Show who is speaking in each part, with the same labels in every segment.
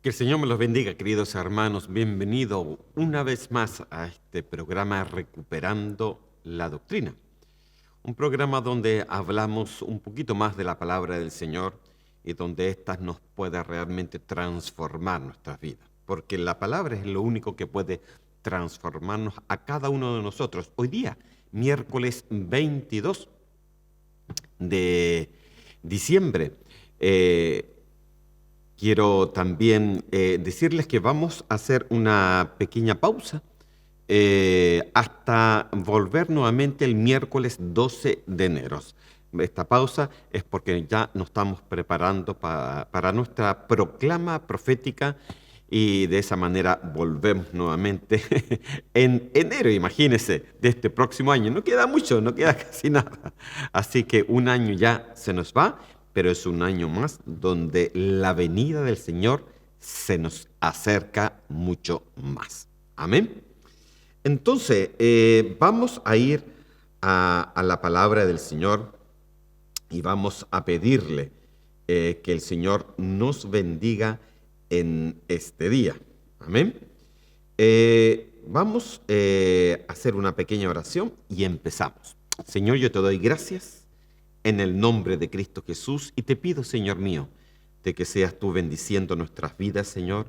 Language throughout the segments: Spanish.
Speaker 1: Que el Señor me los bendiga, queridos hermanos. Bienvenido una vez más a este programa Recuperando la Doctrina. Un programa donde hablamos un poquito más de la palabra del Señor y donde ésta nos pueda realmente transformar nuestras vidas. Porque la palabra es lo único que puede transformarnos a cada uno de nosotros. Hoy día, miércoles 22 de diciembre, quiero también decirles que vamos a hacer una pequeña pausa hasta volver nuevamente el miércoles 12 de enero. Esta pausa es porque ya nos estamos preparando para nuestra proclama profética y de esa manera volvemos nuevamente en enero, imagínense, de este próximo año. No queda mucho, no queda casi nada. Así que un año ya se nos va, pero es un año más donde la venida del Señor se nos acerca mucho más. Amén. Entonces, vamos a ir a la palabra del Señor y vamos a pedirle que el Señor nos bendiga en este día. Amén. Vamos a hacer una pequeña oración y empezamos. Señor, yo te doy gracias en el nombre de Cristo Jesús y te pido, Señor mío, de que seas tú bendiciendo nuestras vidas, Señor,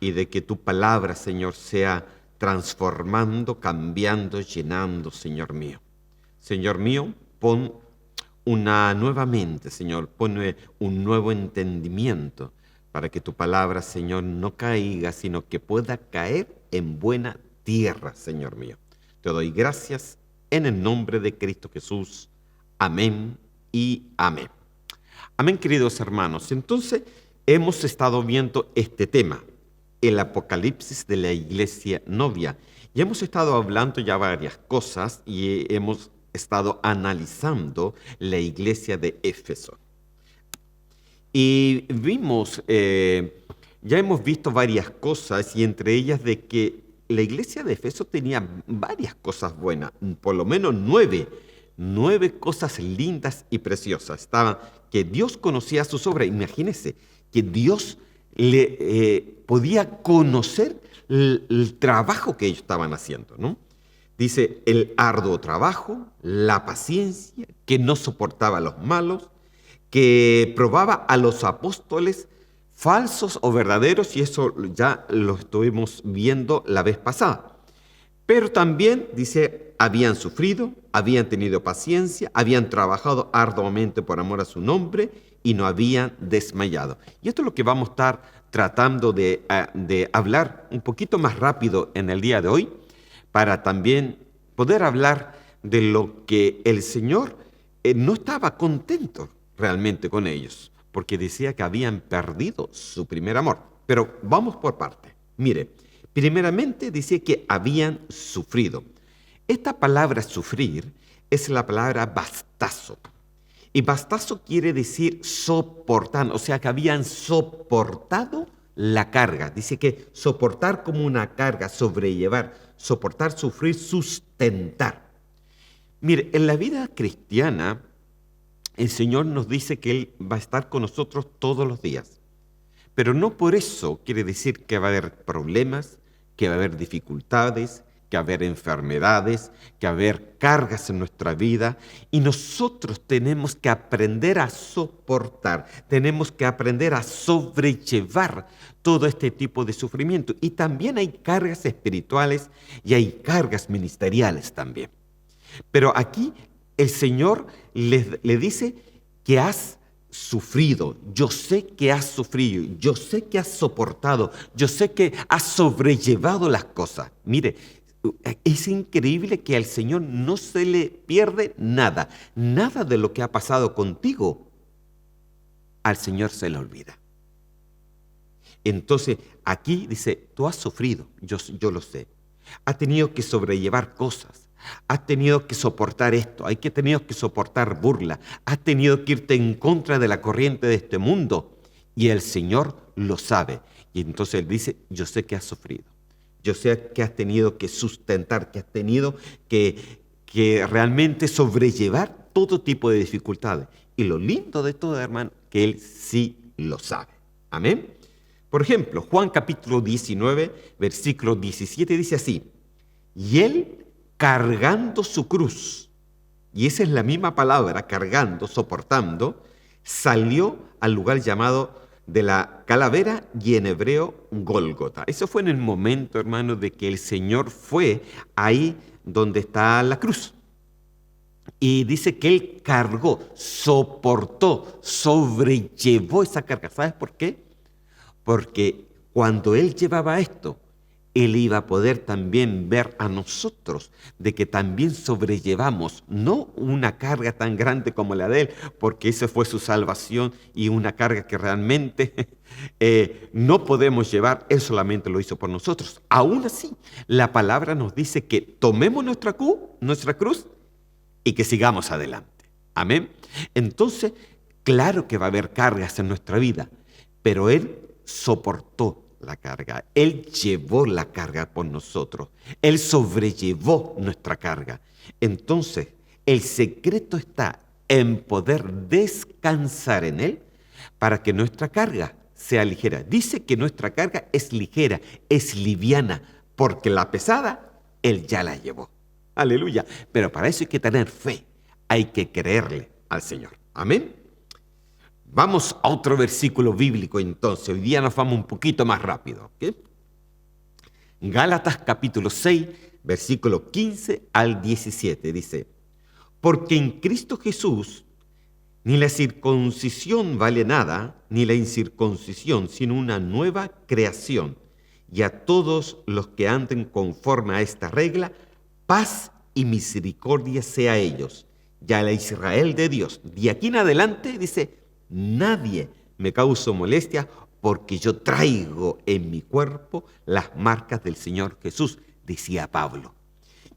Speaker 1: y de que tu palabra, Señor, sea transformando, cambiando, llenando, Señor mío. Señor mío, pon una nueva mente, Señor, pon un nuevo entendimiento para que tu palabra, Señor, no caiga, sino que pueda caer en buena tierra, Señor mío. Te doy gracias en el nombre de Cristo Jesús. Amén y amén. Amén, queridos hermanos. Entonces, hemos estado viendo este tema, el apocalipsis de la iglesia novia. Y hemos estado hablando ya varias cosas y hemos estado analizando la iglesia de Éfeso. Y vimos, ya hemos visto varias cosas y entre ellas de que la iglesia de Éfeso tenía varias cosas buenas, por lo menos nueve cosas lindas y preciosas. Estaban que Dios conocía sus obras. Imagínense que Dios podía conocer el trabajo que ellos estaban haciendo, ¿no? Dice, el arduo trabajo, la paciencia, que no soportaba a los malos, que probaba a los apóstoles falsos o verdaderos, y eso ya lo estuvimos viendo la vez pasada. Pero también, dice, habían sufrido, habían tenido paciencia, habían trabajado arduamente por amor a su nombre y no habían desmayado. Y esto es lo que vamos a estar tratando de hablar un poquito más rápido en el día de hoy, para también poder hablar de lo que el Señor no estaba contento realmente con ellos, porque decía que habían perdido su primer amor. Pero vamos por parte. Mire, primeramente dice que habían sufrido. Esta palabra sufrir es la palabra bastazo. Y bastazo quiere decir soportar, o sea que habían soportado la carga. Dice que soportar como una carga, sobrellevar, soportar, sufrir, sustentar. Mire, en la vida cristiana, el Señor nos dice que Él va a estar con nosotros todos los días. Pero no por eso quiere decir que va a haber problemas, que va a haber dificultades, que va a haber enfermedades, que va a haber cargas en nuestra vida. Y nosotros tenemos que aprender a soportar, tenemos que aprender a sobrellevar todo este tipo de sufrimiento. Y también hay cargas espirituales y hay cargas ministeriales también. Pero aquí el Señor le dice que has sufrido, yo sé que has sufrido, yo sé que has soportado, yo sé que has sobrellevado las cosas. Mire, es increíble que al Señor no se le pierde nada, nada de lo que ha pasado contigo, al Señor se le olvida. Entonces, aquí dice, tú has sufrido, yo lo sé, has tenido que sobrellevar cosas. Has tenido que soportar esto, has tenido que soportar burla, has tenido que irte en contra de la corriente de este mundo y el Señor lo sabe. Y entonces Él dice, yo sé que has sufrido, yo sé que has tenido que sustentar, que has tenido que realmente sobrellevar todo tipo de dificultades. Y lo lindo de todo, hermano, que Él sí lo sabe. Amén. Por ejemplo, Juan capítulo 19, versículo 17 dice así: y él cargando su cruz, y esa es la misma palabra, cargando, soportando, salió al lugar llamado de la calavera y en hebreo Gólgota. Eso fue en el momento, hermano, de que el Señor fue ahí donde está la cruz. Y dice que él cargó, soportó, sobrellevó esa carga. ¿Sabes por qué? Porque cuando él llevaba esto, él iba a poder también ver a nosotros de que también sobrellevamos, no una carga tan grande como la de él, porque esa fue su salvación y una carga que realmente no podemos llevar, él solamente lo hizo por nosotros. Aún así, la palabra nos dice que tomemos nuestra cruz y que sigamos adelante. Amén. Entonces, claro que va a haber cargas en nuestra vida, pero él soportó la carga, él llevó la carga por nosotros, él sobrellevó nuestra carga. Entonces, el secreto está en poder descansar en él para que nuestra carga sea ligera. Dice que nuestra carga es ligera, es liviana, porque la pesada él ya la llevó. Aleluya. Pero para eso hay que tener fe, hay que creerle al Señor. Amén. Vamos a otro versículo bíblico entonces. Hoy día nos vamos un poquito más rápido. ¿Okay? Gálatas capítulo 6, versículo 15 al 17 dice: porque en Cristo Jesús ni la circuncisión vale nada, ni la incircuncisión, sino una nueva creación. Y a todos los que anden conforme a esta regla, paz y misericordia sea a ellos. Y a la Israel de Dios. De aquí en adelante dice: nadie me causa molestia, porque yo traigo en mi cuerpo las marcas del Señor Jesús, decía Pablo.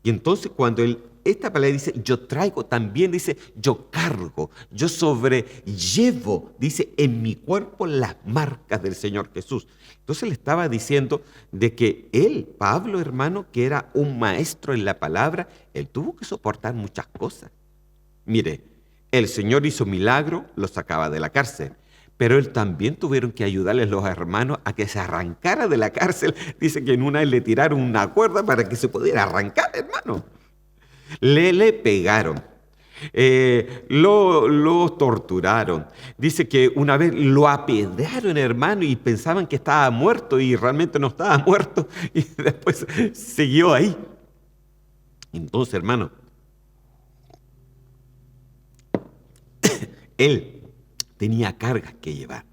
Speaker 1: Y entonces cuando esta palabra dice yo traigo, también dice yo cargo, yo sobrellevo, dice en mi cuerpo las marcas del Señor Jesús. Entonces le estaba diciendo de que él, Pablo, hermano, que era un maestro en la palabra, él tuvo que soportar muchas cosas. Mire, el Señor hizo milagro, lo sacaba de la cárcel, pero él también tuvieron que ayudarles los hermanos a que se arrancara de la cárcel. Dice que en una vez le tiraron una cuerda para que se pudiera arrancar, hermano. Le pegaron, lo torturaron. Dice que una vez lo apedrearon, hermano, y pensaban que estaba muerto y realmente no estaba muerto. Y después siguió ahí. Entonces, hermano, él tenía cargas que llevar,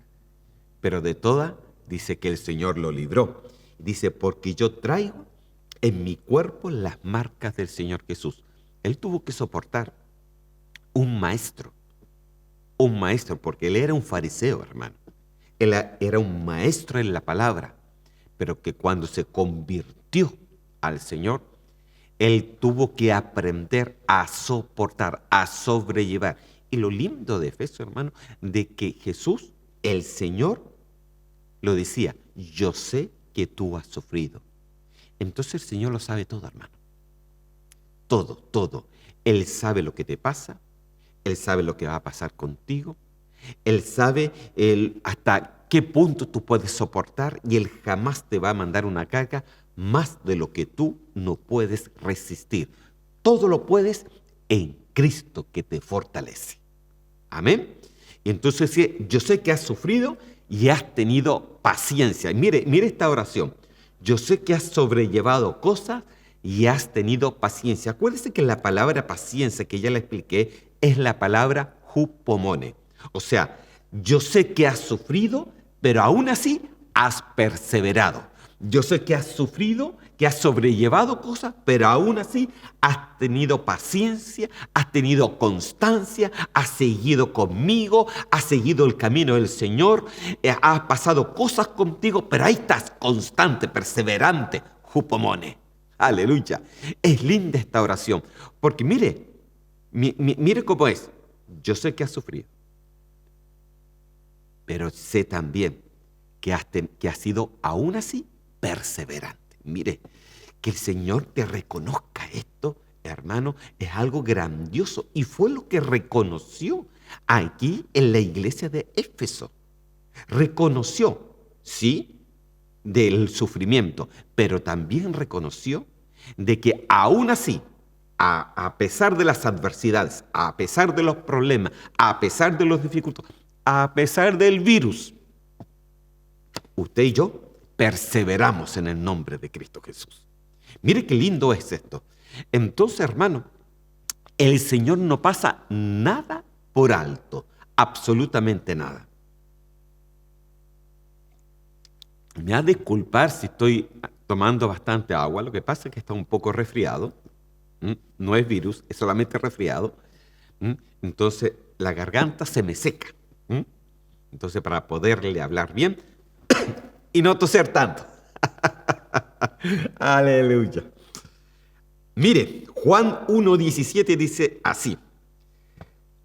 Speaker 1: pero de todas dice que el Señor lo libró. Dice, porque yo traigo en mi cuerpo las marcas del Señor Jesús. Él tuvo que soportar un maestro, porque él era un fariseo, hermano. Él era un maestro en la palabra, pero que cuando se convirtió al Señor, él tuvo que aprender a soportar, a sobrellevar. Y lo lindo de Efesios, hermano, de que Jesús, el Señor, lo decía: yo sé que tú has sufrido. Entonces el Señor lo sabe todo, hermano. Todo, todo. Él sabe lo que te pasa, Él sabe lo que va a pasar contigo, Él sabe hasta qué punto tú puedes soportar, y Él jamás te va a mandar una carga más de lo que tú no puedes resistir. Todo lo puedes en Cristo que te fortalece. Amén. Y entonces yo sé que has sufrido y has tenido paciencia. Y mire esta oración. Yo sé que has sobrellevado cosas y has tenido paciencia. Acuérdese que la palabra paciencia, que ya la expliqué, es la palabra hupomone. O sea, yo sé que has sufrido, pero aún así has perseverado. Yo sé que has sufrido, que has sobrellevado cosas, pero aún así has tenido paciencia, has tenido constancia, has seguido conmigo, has seguido el camino del Señor, has pasado cosas contigo, pero ahí estás constante, perseverante, hupomone. Aleluya. Es linda esta oración, porque mire cómo es. Yo sé que has sufrido, pero sé también que has sido aún así perseverante. Mire, que el Señor te reconozca esto, hermano, es algo grandioso. Y fue lo que reconoció aquí en la iglesia de Éfeso. Reconoció. sí, del sufrimiento, pero también reconoció de que aún así, a pesar de las adversidades, a pesar de los problemas, a pesar de las dificultades, a pesar del virus, usted y yo perseveramos en el nombre de Cristo Jesús. Mire qué lindo es esto. Entonces, hermano, el Señor no pasa nada por alto, absolutamente nada. Me ha de disculpar si estoy tomando bastante agua, lo que pasa es que está un poco resfriado. No es virus, es solamente resfriado. Entonces la garganta se me seca. Entonces, para poderle hablar bien y no toser tanto. Aleluya. Mire, Juan 1:17 dice así: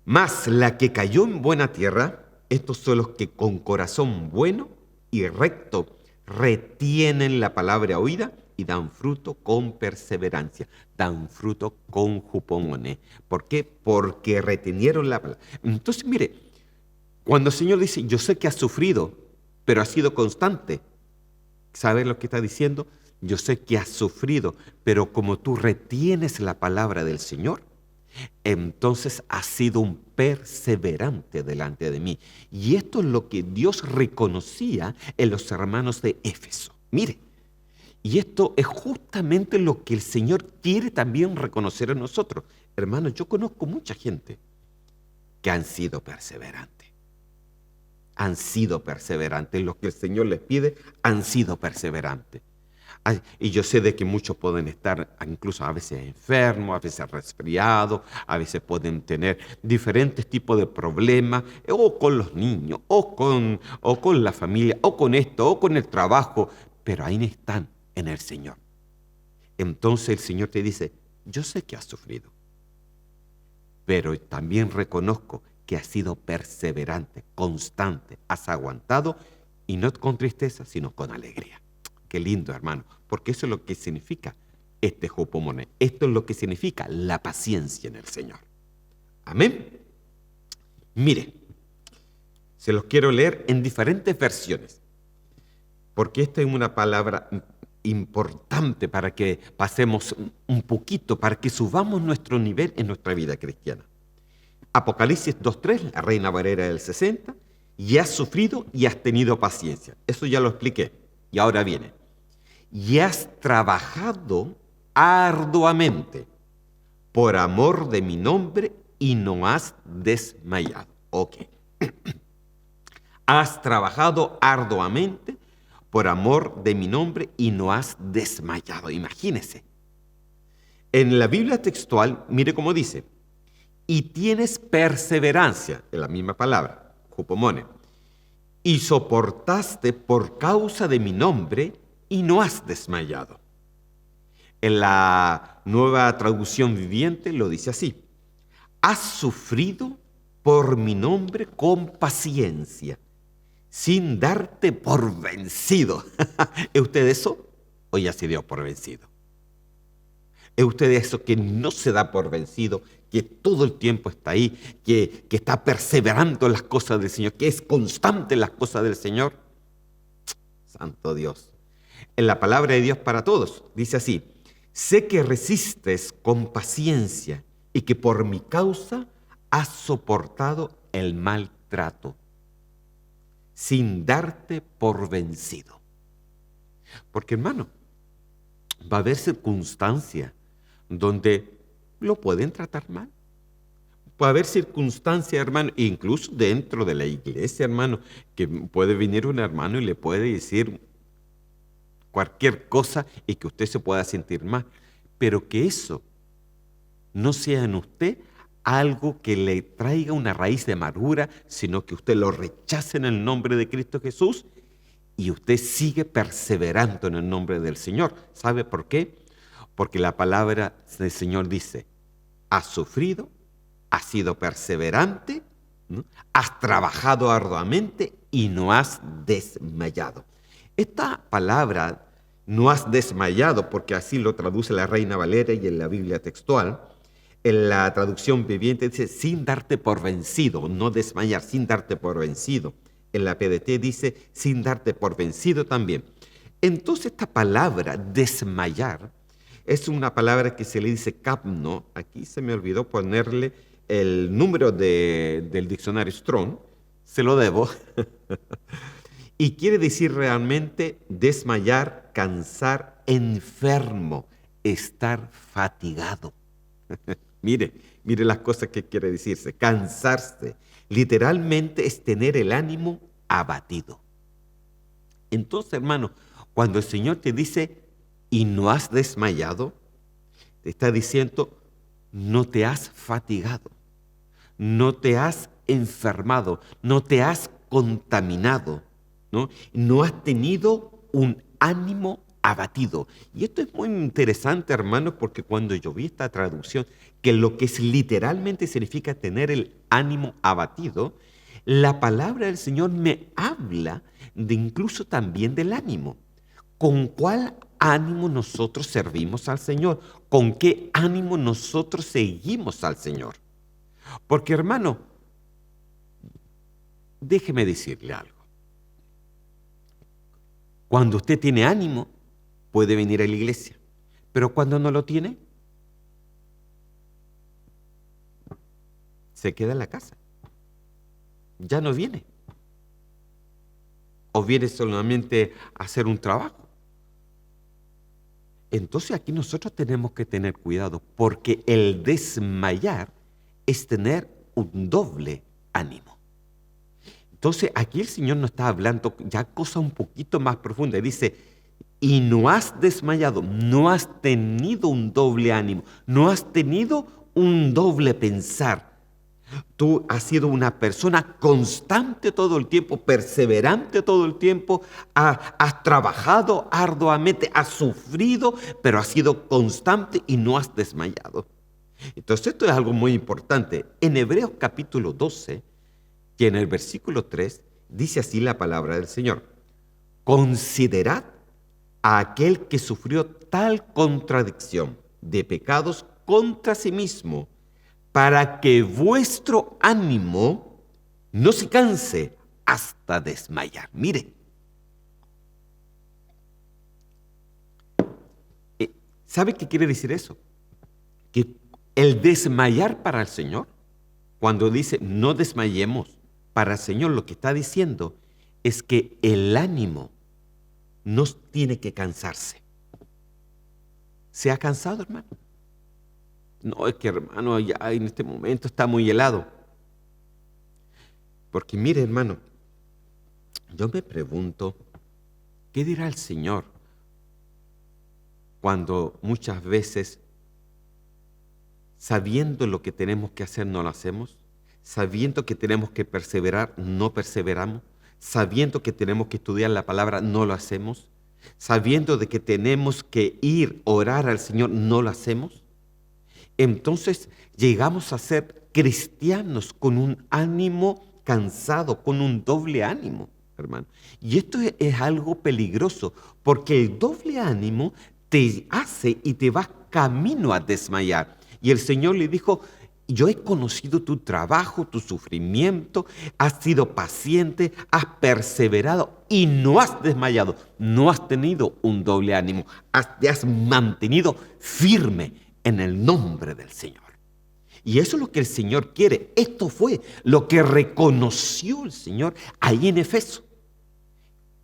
Speaker 1: mas la que cayó en buena tierra, estos son los que con corazón bueno y recto retienen la palabra oída y dan fruto con perseverancia, dan fruto con jupomone. ¿Por qué? Porque retenieron la palabra. Entonces, mire, cuando el Señor dice, yo sé que has sufrido, pero has sido constante, ¿sabes lo que está diciendo? Yo sé que has sufrido, pero como tú retienes la palabra del Señor, entonces has sido un perseverante delante de mí. Y esto es lo que Dios reconocía en los hermanos de Éfeso. Mire, y esto es justamente lo que el Señor quiere también reconocer en nosotros. Hermanos, yo conozco mucha gente que han sido perseverantes. Han sido perseverantes. Lo que el Señor les pide, han sido perseverantes. Y yo sé de que muchos pueden estar incluso a veces enfermos, a veces resfriados, a veces pueden tener diferentes tipos de problemas, o con los niños, o con la familia, o con esto, o con el trabajo, pero ahí están en el Señor. Entonces el Señor te dice, yo sé que has sufrido, pero también reconozco que has sido perseverante, constante, has aguantado, y no con tristeza, sino con alegría. Qué lindo, hermano, porque eso es lo que significa este jupomone. Esto es lo que significa la paciencia en el Señor. Amén. Mire, se los quiero leer en diferentes versiones, porque esta es una palabra importante para que pasemos un poquito, para que subamos nuestro nivel en nuestra vida cristiana. Apocalipsis 2:3, la Reina Valera del 60, y has sufrido y has tenido paciencia. Eso ya lo expliqué. Y ahora viene. Y has trabajado arduamente por amor de mi nombre y no has desmayado. Ok. Has trabajado arduamente por amor de mi nombre y no has desmayado. Imagínese. En la Biblia textual, mire cómo dice, y tienes perseverancia, en la misma palabra, jupomone, y soportaste por causa de mi nombre y no has desmayado. En la Nueva Traducción Viviente lo dice así: has sufrido por mi nombre con paciencia, sin darte por vencido. ¿Es usted eso? ¿O ya se dio por vencido? ¿Es usted eso que no se da por vencido, que todo el tiempo está ahí, que está perseverando en las cosas del Señor, que es constante en las cosas del Señor? Santo Dios. En la palabra de Dios para todos dice así: sé que resistes con paciencia y que por mi causa has soportado el maltrato, sin darte por vencido. Porque, hermano, va a haber circunstancias donde lo pueden tratar mal. Puede haber circunstancias, hermano, incluso dentro de la iglesia, hermano, que puede venir un hermano y le puede decir cualquier cosa y que usted se pueda sentir mal, pero que eso no sea en usted algo que le traiga una raíz de amargura, sino que usted lo rechace en el nombre de Cristo Jesús y usted sigue perseverando en el nombre del Señor. ¿Sabe por qué? Porque la palabra del Señor dice, has sufrido, has sido perseverante, ¿no? Has trabajado arduamente y no has desmayado. Esta palabra, no has desmayado, porque así lo traduce la Reina Valera y en la Biblia textual, en la traducción viviente dice, sin darte por vencido, no desmayar, sin darte por vencido. En la PDT dice, sin darte por vencido también. Entonces esta palabra, desmayar, es una palabra que se le dice capno. Aquí se me olvidó ponerle el número del diccionario Strong, se lo debo. Y quiere decir realmente desmayar, cansar, enfermo, estar fatigado. Mire las cosas que quiere decirse. Cansarse, literalmente es tener el ánimo abatido. Entonces, hermano, cuando el Señor te dice, y no has desmayado, te está diciendo, no te has fatigado, no te has enfermado, no te has contaminado, ¿no? No has tenido un ánimo abatido. Y esto es muy interesante, hermanos, porque cuando yo vi esta traducción, que lo que es literalmente significa tener el ánimo abatido, la palabra del Señor me habla de incluso también del ánimo. ¿Con cuál ánimo nosotros servimos al Señor? ¿Con qué ánimo nosotros seguimos al Señor? Porque, hermano, déjeme decirle algo. Cuando usted tiene ánimo, puede venir a la iglesia. Pero cuando no lo tiene, se queda en la casa. Ya no viene. O viene solamente a hacer un trabajo. Entonces aquí nosotros tenemos que tener cuidado, porque el desmayar es tener un doble ánimo. Entonces aquí el Señor nos está hablando ya cosas un poquito más profundas. Dice, y no has desmayado, no has tenido un doble ánimo, no has tenido un doble pensar. Tú has sido una persona constante todo el tiempo, perseverante todo el tiempo, has trabajado arduamente, has sufrido, pero has sido constante y no has desmayado. Entonces esto es algo muy importante. En Hebreos capítulo 12, que en el versículo 3 dice así la palabra del Señor. Considerad a aquel que sufrió tal contradicción de pecados contra sí mismo, para que vuestro ánimo no se canse hasta desmayar. Mire, ¿sabe qué quiere decir eso? Que el desmayar para el Señor, cuando dice no desmayemos, para el Señor lo que está diciendo es que el ánimo no tiene que cansarse. ¿Se ha cansado, hermano? No, es que hermano, ya en este momento está muy helado. Porque mire, hermano, yo me pregunto, ¿qué dirá el Señor cuando muchas veces, sabiendo lo que tenemos que hacer, no lo hacemos? Sabiendo que tenemos que perseverar, no perseveramos. Sabiendo que tenemos que estudiar la palabra, no lo hacemos. Sabiendo de que tenemos que ir, orar al Señor, no lo hacemos. Entonces llegamos a ser cristianos con un ánimo cansado, con un doble ánimo, hermano. Y esto es algo peligroso, porque el doble ánimo te hace y te va camino a desmayar. Y el Señor le dijo, yo he conocido tu trabajo, tu sufrimiento, has sido paciente, has perseverado y no has desmayado, no has tenido un doble ánimo, te has mantenido firme en el nombre del Señor. Y eso es lo que el Señor quiere. Esto fue lo que reconoció el Señor ahí en Efeso.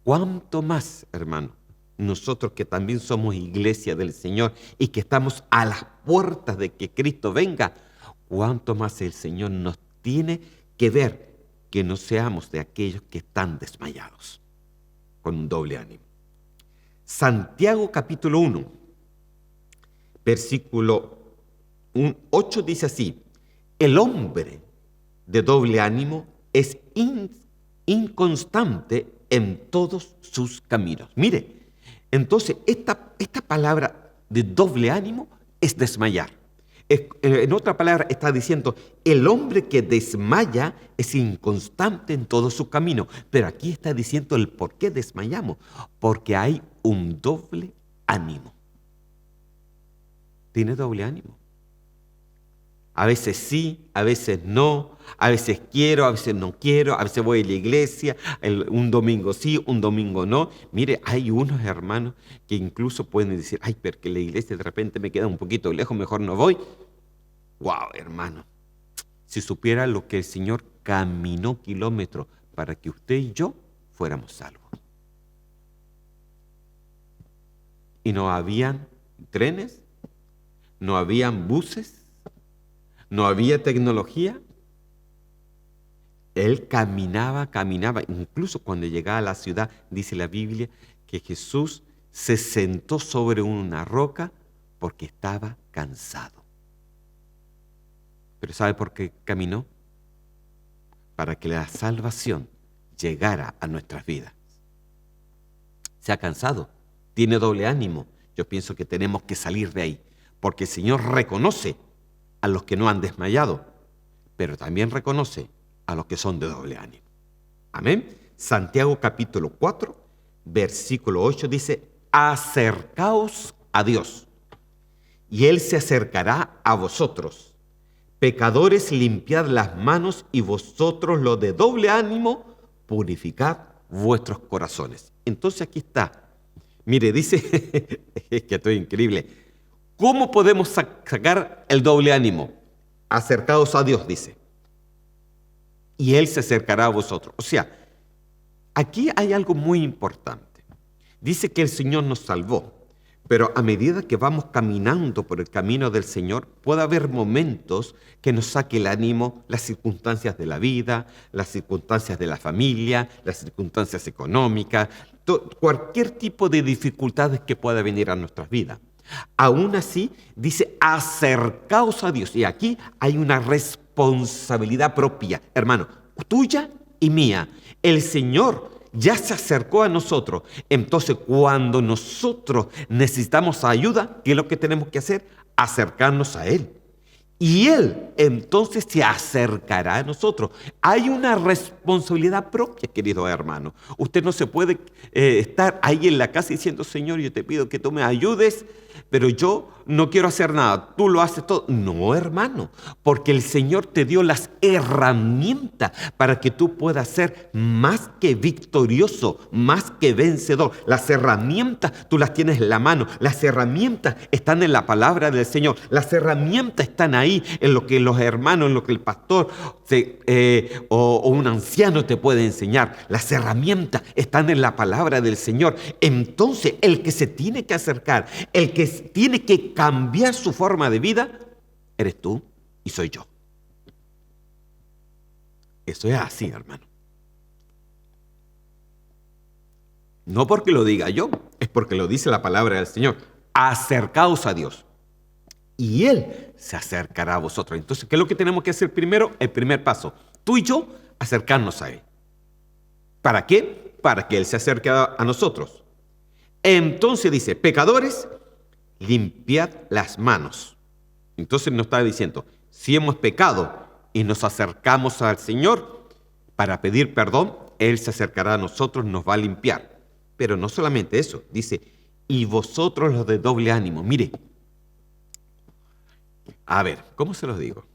Speaker 1: ¿Cuánto más, hermano? Nosotros que también somos iglesia del Señor y que estamos a las puertas de que Cristo venga, ¿cuánto más el Señor nos tiene que ver que no seamos de aquellos que están desmayados con un doble ánimo? Santiago capítulo 1, versículo 8 dice así, el hombre de doble ánimo es inconstante en todos sus caminos. Mire, entonces esta palabra de doble ánimo es desmayar. En otra palabra está diciendo, el hombre que desmaya es inconstante en todo su camino. Pero aquí está diciendo el por qué desmayamos. Porque hay un doble ánimo. ¿Tiene doble ánimo? A veces sí, a veces no, a veces quiero, a veces no quiero, a veces voy a la iglesia, un domingo sí, un domingo no. Mire, hay unos hermanos que incluso pueden decir, ay, pero que la iglesia de repente me queda un poquito lejos, mejor no voy. Wow, hermano, si supiera lo que el Señor caminó kilómetros para que usted y yo fuéramos salvos. Y no habían trenes, no habían buses, no había tecnología. Él caminaba, caminaba. Incluso cuando llegaba a la ciudad, dice la Biblia, que Jesús se sentó sobre una roca porque estaba cansado. ¿Pero sabe por qué caminó? Para que la salvación llegara a nuestras vidas. ¿Se ha cansado? ¿Tiene doble ánimo? Yo pienso que tenemos que salir de ahí, porque el Señor reconoce a los que no han desmayado, pero también reconoce a los que son de doble ánimo. Amén. Santiago capítulo 4, versículo 8 dice, acercaos a Dios, y Él se acercará a vosotros. Pecadores, limpiad las manos, y vosotros los de doble ánimo, purificad vuestros corazones. Entonces aquí está. Mire, dice, es que esto es increíble. ¿Cómo podemos sacar el doble ánimo? Acercaos a Dios, dice. Y Él se acercará a vosotros. O sea, aquí hay algo muy importante. Dice que el Señor nos salvó, pero a medida que vamos caminando por el camino del Señor, puede haber momentos que nos saque el ánimo, las circunstancias de la vida, las circunstancias de la familia, las circunstancias económicas, cualquier tipo de dificultades que pueda venir a nuestras vidas. Aún así, dice, acercaos a Dios. Y aquí hay una responsabilidad propia, hermano, tuya y mía. El Señor ya se acercó a nosotros. Entonces, cuando nosotros necesitamos ayuda, ¿qué es lo que tenemos que hacer? Acercarnos a Él. Y Él entonces se acercará a nosotros. Hay una responsabilidad propia, querido hermano. Usted no se puede estar ahí en la casa diciendo, Señor, yo te pido que tú me ayudes, pero yo no quiero hacer nada. Tú lo haces todo. No, hermano, porque el Señor te dio las herramientas para que tú puedas ser más que victorioso, más que vencedor. Las herramientas tú las tienes en la mano. Las herramientas están en la palabra del Señor. Las herramientas están ahí en lo que los hermanos, en lo que el pastor o un anciano te puede enseñar. Las herramientas están en la palabra del Señor. Entonces, el que se tiene que acercar, el que tiene que cambiar su forma de vida, eres tú y soy yo. Eso es así, hermano. No porque lo diga yo, es porque lo dice la palabra del Señor. Acercaos a Dios y Él se acercará a vosotros. Entonces, ¿qué es lo que tenemos que hacer primero? El primer paso, tú y yo, acercarnos a Él. ¿Para qué? Para que Él se acerque a nosotros. Entonces dice, pecadores, limpiad las manos. Entonces nos está diciendo, si hemos pecado y nos acercamos al Señor para pedir perdón, Él se acercará a nosotros, nos va a limpiar. Pero no solamente eso, dice, y vosotros los de doble ánimo. Mire, a ver, ¿cómo se los digo?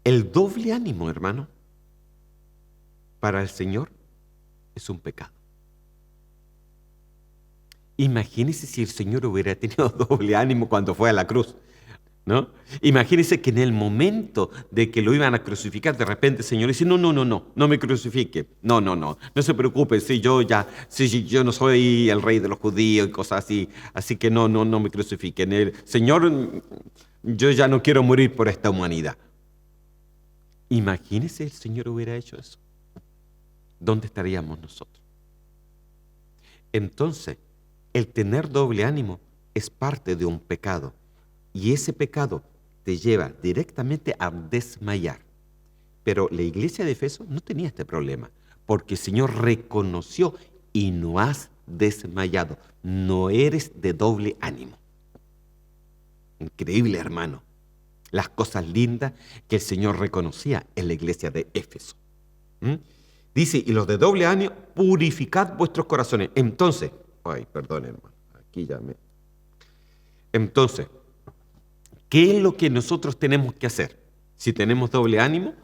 Speaker 1: El doble ánimo, hermano, para el Señor es un pecado. Imagínese si el Señor hubiera tenido doble ánimo cuando fue a la cruz, ¿no? Imagínese que en el momento de que lo iban a crucificar, de repente el Señor dice, no me crucifique, no se preocupe, si yo no soy el rey de los judíos y cosas así que no me crucifiquen. El Señor, yo ya no quiero morir por esta humanidad. Imagínese el Señor hubiera hecho eso. ¿Dónde estaríamos nosotros? Entonces, el tener doble ánimo es parte de un pecado. Y ese pecado te lleva directamente a desmayar. Pero la iglesia de Efeso no tenía este problema, porque el Señor reconoció y no has desmayado. No eres de doble ánimo. Increíble, hermano. Las cosas lindas que el Señor reconocía en la iglesia de Éfeso. Dice, y los de doble ánimo, purificad vuestros corazones. Entonces, perdón, hermano, aquí ya me... Entonces, ¿Qué es lo que nosotros tenemos que hacer? Si tenemos doble ánimo,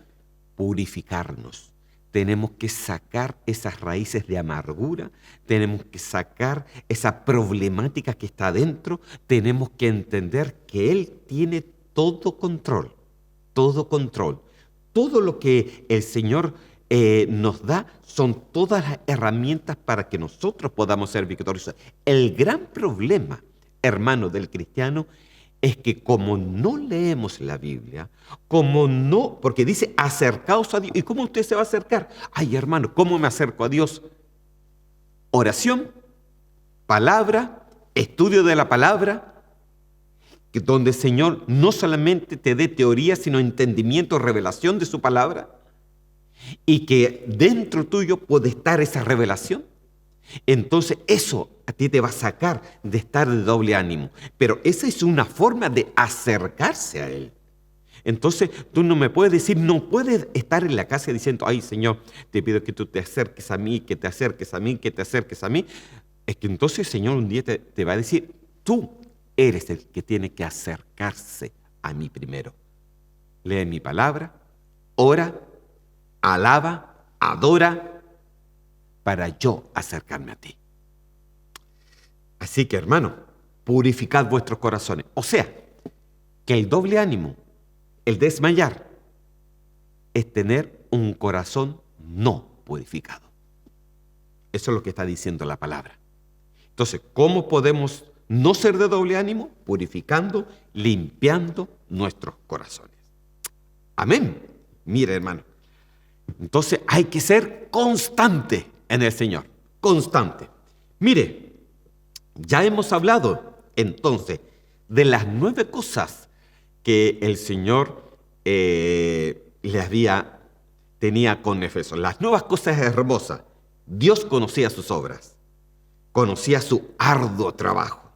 Speaker 1: purificarnos. Tenemos que sacar esas raíces de amargura, tenemos que sacar esa problemática que está adentro, tenemos que entender que Él tiene todo control, todo control. Todo lo que el Señor nos da son todas las herramientas para que nosotros podamos ser victoriosos. El gran problema, hermano, del cristiano es que como no leemos la Biblia, como no, porque dice acercaos a Dios. ¿Y cómo usted se va a acercar? Ay, hermano, ¿cómo me acerco a Dios? Oración, palabra, estudio de la palabra, donde el Señor no solamente te dé teoría, sino entendimiento, revelación de su palabra, y que dentro tuyo puede estar esa revelación. Entonces eso a ti te va a sacar de estar de doble ánimo. Pero esa es una forma de acercarse a Él. Entonces tú no me puedes decir, no puedes estar en la casa diciendo, ay Señor, te pido que tú te acerques a mí, que te acerques a mí, que te acerques a mí. Es que entonces el Señor un día te va a decir, tú eres el que tiene que acercarse a mí primero. Lee mi palabra, ora, alaba, adora, para yo acercarme a ti. Así que, hermano, purificad vuestros corazones. O sea, que el doble ánimo, el desmayar, es tener un corazón no purificado. Eso es lo que está diciendo la palabra. Entonces, ¿cómo podemos no ser de doble ánimo? Purificando, limpiando nuestros corazones. Amén. Mire, hermano. Entonces, hay que ser constante en el Señor. Constante. Mire, ya hemos hablado entonces de las 9 cosas que el Señor tenía con Efeso. Las nuevas cosas hermosas. Dios conocía sus obras, conocía su arduo trabajo,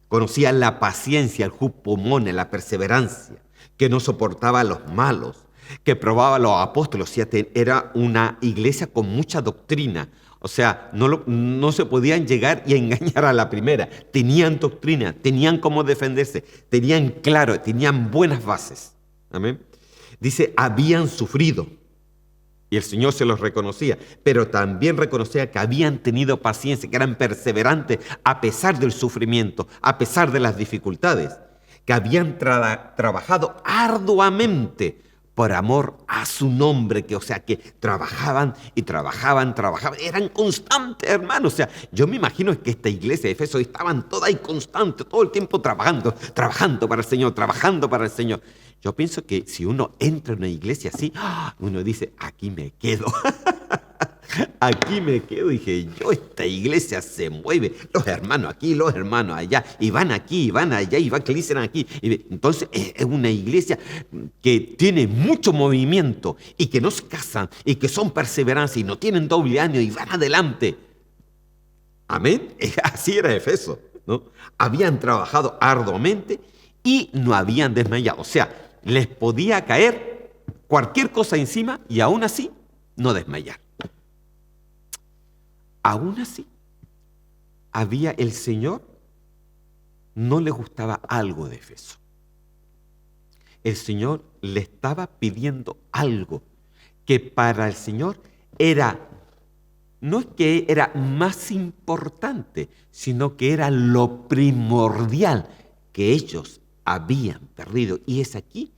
Speaker 1: conocía la paciencia, el jupomone, la perseverancia, que no soportaba a los malos, que probaba a los apóstoles. O sea, era una iglesia con mucha doctrina. O sea, no se podían llegar y engañar a la primera. Tenían doctrina, tenían cómo defenderse, tenían claro, tenían buenas bases. Amén. Dice, habían sufrido. Y el Señor se los reconocía, pero también reconocía que habían tenido paciencia, que eran perseverantes a pesar del sufrimiento, a pesar de las dificultades, que habían trabajado arduamente por amor a su nombre, o sea, que trabajaban y trabajaban, eran constantes, hermanos. O sea, yo me imagino que esta iglesia de Efeso estaban toda ahí constante, todo el tiempo trabajando para el Señor, trabajando para el Señor. Yo pienso que si uno entra en una iglesia así, uno dice, aquí me quedo. Aquí me quedo. Dije, esta iglesia se mueve. Los hermanos aquí, los hermanos allá. Y van aquí, y van allá, y van que dicen aquí. Entonces es una iglesia que tiene mucho movimiento y que no se casan y que son perseverantes y no tienen doble ánimo y van adelante. Amén. Así era Efeso, ¿no? Habían trabajado arduamente y no habían desmayado. O sea, les podía caer cualquier cosa encima y aún así no desmayar. Aún así, el Señor no le gustaba algo de Efeso. El Señor le estaba pidiendo algo que para el Señor no es que era más importante, sino que era lo primordial que ellos habían perdido. Y es aquí,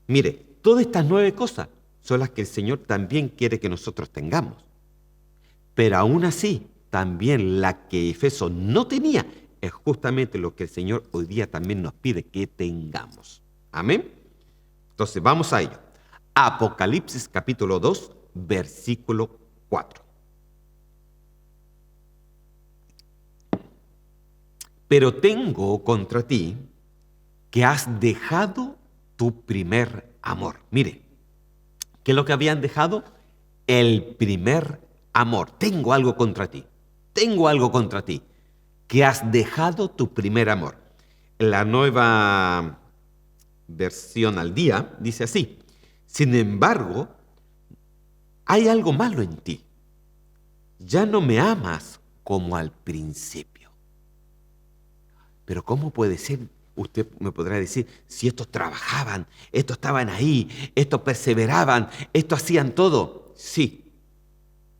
Speaker 1: mire, todas estas 9 cosas son las que el Señor también quiere que nosotros tengamos. Pero aún así, también la que Efeso no tenía es justamente lo que el Señor hoy día también nos pide que tengamos. Amén. Entonces vamos a ello. Apocalipsis capítulo 2, versículo 4. Pero tengo contra ti que has dejado tu primer amor. Mire, ¿qué es lo que habían dejado? El primer amor. Tengo algo contra ti. Tengo algo contra ti. Que has dejado tu primer amor. La nueva versión al día dice así: sin embargo, hay algo malo en ti. Ya no me amas como al principio. Pero ¿cómo puede ser Usted me podrá decir, si estos trabajaban, estos estaban ahí, estos perseveraban, estos hacían todo. Sí,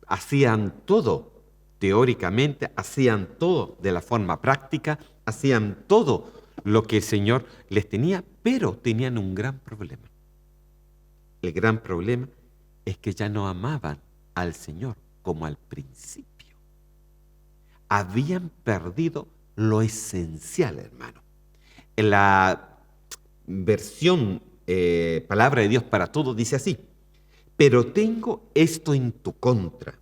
Speaker 1: hacían todo. Teóricamente, hacían todo de la forma práctica, hacían todo lo que el Señor les tenía, pero tenían un gran problema. El gran problema es que ya no amaban al Señor como al principio. Habían perdido lo esencial, hermano. En la versión Palabra de Dios para Todos dice así: pero tengo esto en tu contra.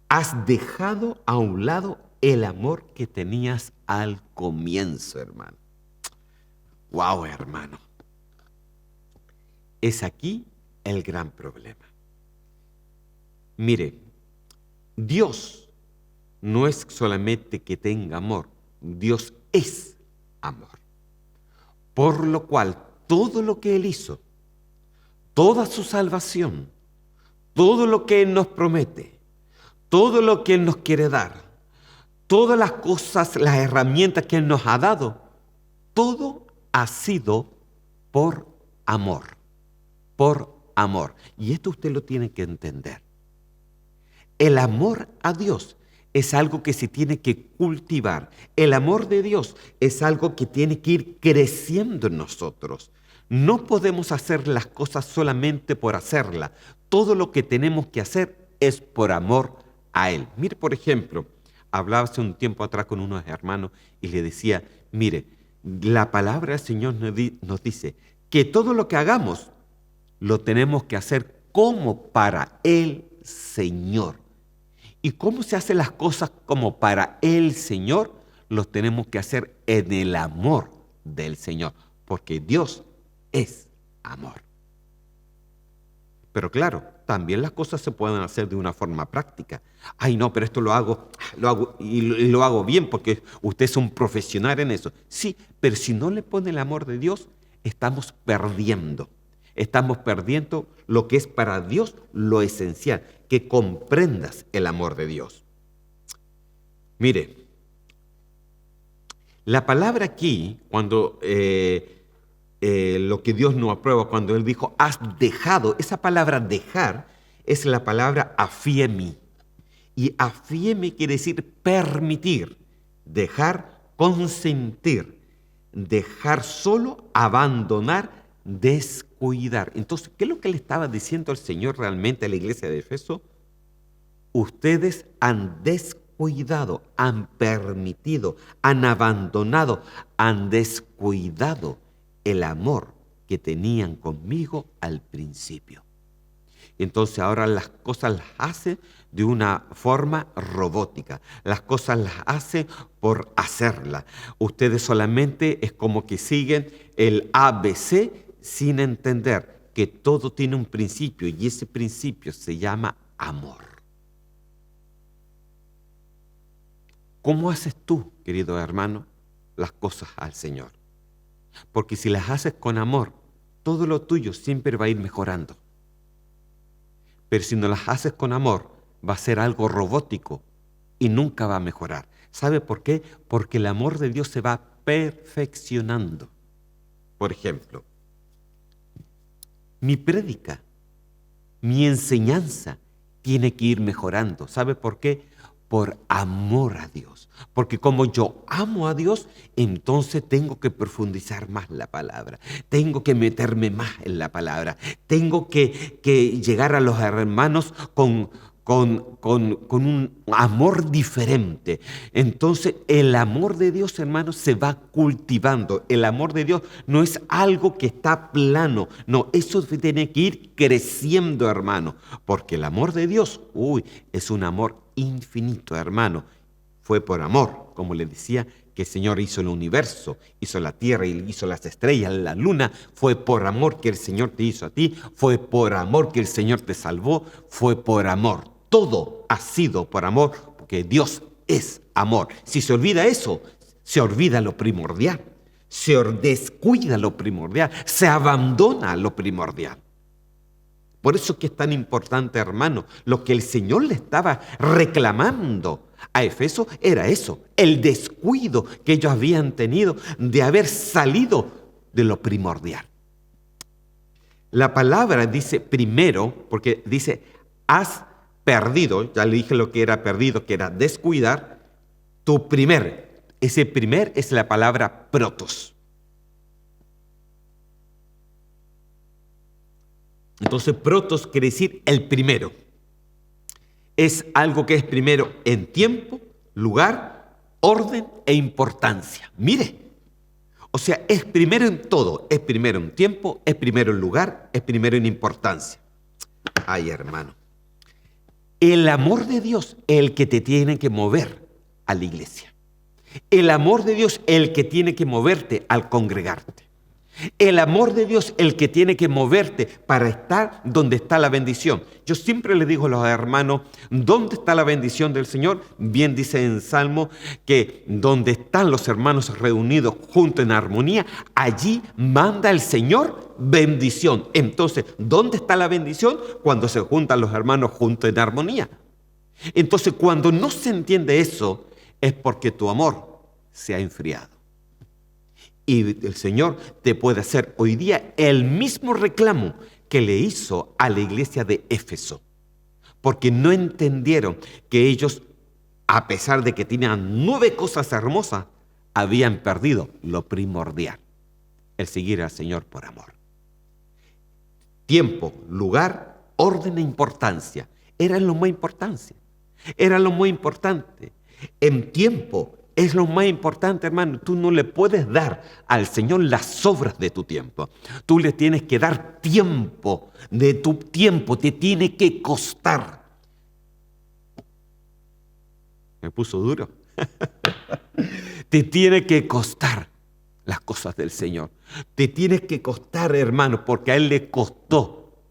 Speaker 1: Has dejado a un lado el amor que tenías al comienzo, hermano. Wow, hermano. Es aquí el gran problema. Mire, Dios no es solamente que tenga amor, Dios es amor. Por lo cual, todo lo que Él hizo, toda su salvación, todo lo que Él nos promete, todo lo que Él nos quiere dar, todas las cosas, las herramientas que Él nos ha dado, todo ha sido por amor, por amor. Y esto usted lo tiene que entender. El amor a Dios es algo que se tiene que cultivar. El amor de Dios es algo que tiene que ir creciendo en nosotros. No podemos hacer las cosas solamente por hacerlas. Todo lo que tenemos que hacer es por amor a Él. Mire, por ejemplo, hablaba hace un tiempo atrás con unos hermanos y le decía, mire, la palabra del Señor nos dice que todo lo que hagamos lo tenemos que hacer como para el Señor. ¿Y cómo se hacen las cosas como para el Señor? Los tenemos que hacer en el amor del Señor, porque Dios es amor. Pero claro, también las cosas se pueden hacer de una forma práctica. Ay, no, pero esto lo hago y lo hago bien porque usted es un profesional en eso. Sí, pero si no le pone el amor de Dios, estamos perdiendo. Estamos perdiendo lo que es para Dios lo esencial, que comprendas el amor de Dios. Mire, la palabra aquí, cuando lo que Dios no aprueba, cuando Él dijo, has dejado, esa palabra dejar es la palabra afiemi. Y afiemi quiere decir permitir, dejar, consentir, dejar solo, abandonar, descuidar. Entonces, ¿qué es lo que le estaba diciendo el Señor realmente a la iglesia de Efeso? Ustedes han descuidado, han permitido, han abandonado, han descuidado el amor que tenían conmigo al principio. Entonces ahora las cosas las hacen de una forma robótica. Las cosas las hacen por hacerlas. Ustedes solamente es como que siguen el ABC sin entender que todo tiene un principio y ese principio se llama amor. ¿Cómo haces tú, querido hermano, las cosas al Señor? Porque si las haces con amor, todo lo tuyo siempre va a ir mejorando. Pero si no las haces con amor, va a ser algo robótico y nunca va a mejorar. ¿Sabe por qué? Porque el amor de Dios se va perfeccionando. Por ejemplo, mi prédica, mi enseñanza tiene que ir mejorando. ¿Sabe por qué? Por amor a Dios. Porque como yo amo a Dios, entonces tengo que profundizar más la palabra. Tengo que meterme más en la palabra. Tengo que llegar a los hermanos con un amor diferente. Entonces el amor de Dios, hermanos, se va cultivando. El amor de Dios no es algo que está plano. No, eso tiene que ir creciendo, hermano. Porque el amor de Dios, es un amor infinito, hermano. Fue por amor, como le decía, que el Señor hizo el universo, hizo la tierra y hizo las estrellas, la luna. Fue por amor que el Señor te hizo a ti. Fue por amor que el Señor te salvó. Fue por amor. Todo ha sido por amor, porque Dios es amor. Si se olvida eso, se olvida lo primordial. Se descuida lo primordial. Se abandona lo primordial. Por eso que es tan importante, hermano. Lo que el Señor le estaba reclamando a Efeso era eso, el descuido que ellos habían tenido de haber salido de lo primordial. La palabra dice primero, porque dice, has perdido, ya le dije lo que era perdido, que era descuidar, tu primer. Ese primer es la palabra protos. Entonces, protos quiere decir el primero. Es algo que es primero en tiempo, lugar, orden e importancia. Mire, o sea, es primero en todo. Es primero en tiempo, es primero en lugar, es primero en importancia. Ay, hermano. El amor de Dios es el que te tiene que mover a la iglesia. El amor de Dios es el que tiene que moverte al congregarte. El amor de Dios es el que tiene que moverte para estar donde está la bendición. Yo siempre le digo a los hermanos, ¿dónde está la bendición del Señor? Bien dice en Salmo que donde están los hermanos reunidos juntos en armonía, allí manda el Señor bendición. Entonces, ¿dónde está la bendición? Cuando se juntan los hermanos juntos en armonía. Entonces, cuando no se entiende eso, es porque tu amor se ha enfriado. Y el Señor te puede hacer hoy día el mismo reclamo que le hizo a la iglesia de Éfeso. Porque no entendieron que ellos, a pesar de que tenían 9 cosas hermosas, habían perdido lo primordial, el seguir al Señor por amor. Tiempo, lugar, orden e importancia. Era lo más importante. Era lo más importante. En tiempo es lo más importante, hermano. Tú no le puedes dar al Señor las sobras de tu tiempo. Tú le tienes que dar tiempo. De tu tiempo te tiene que costar. Me puso duro. Te tiene que costar las cosas del Señor. Te tiene que costar, hermano, porque a Él le costó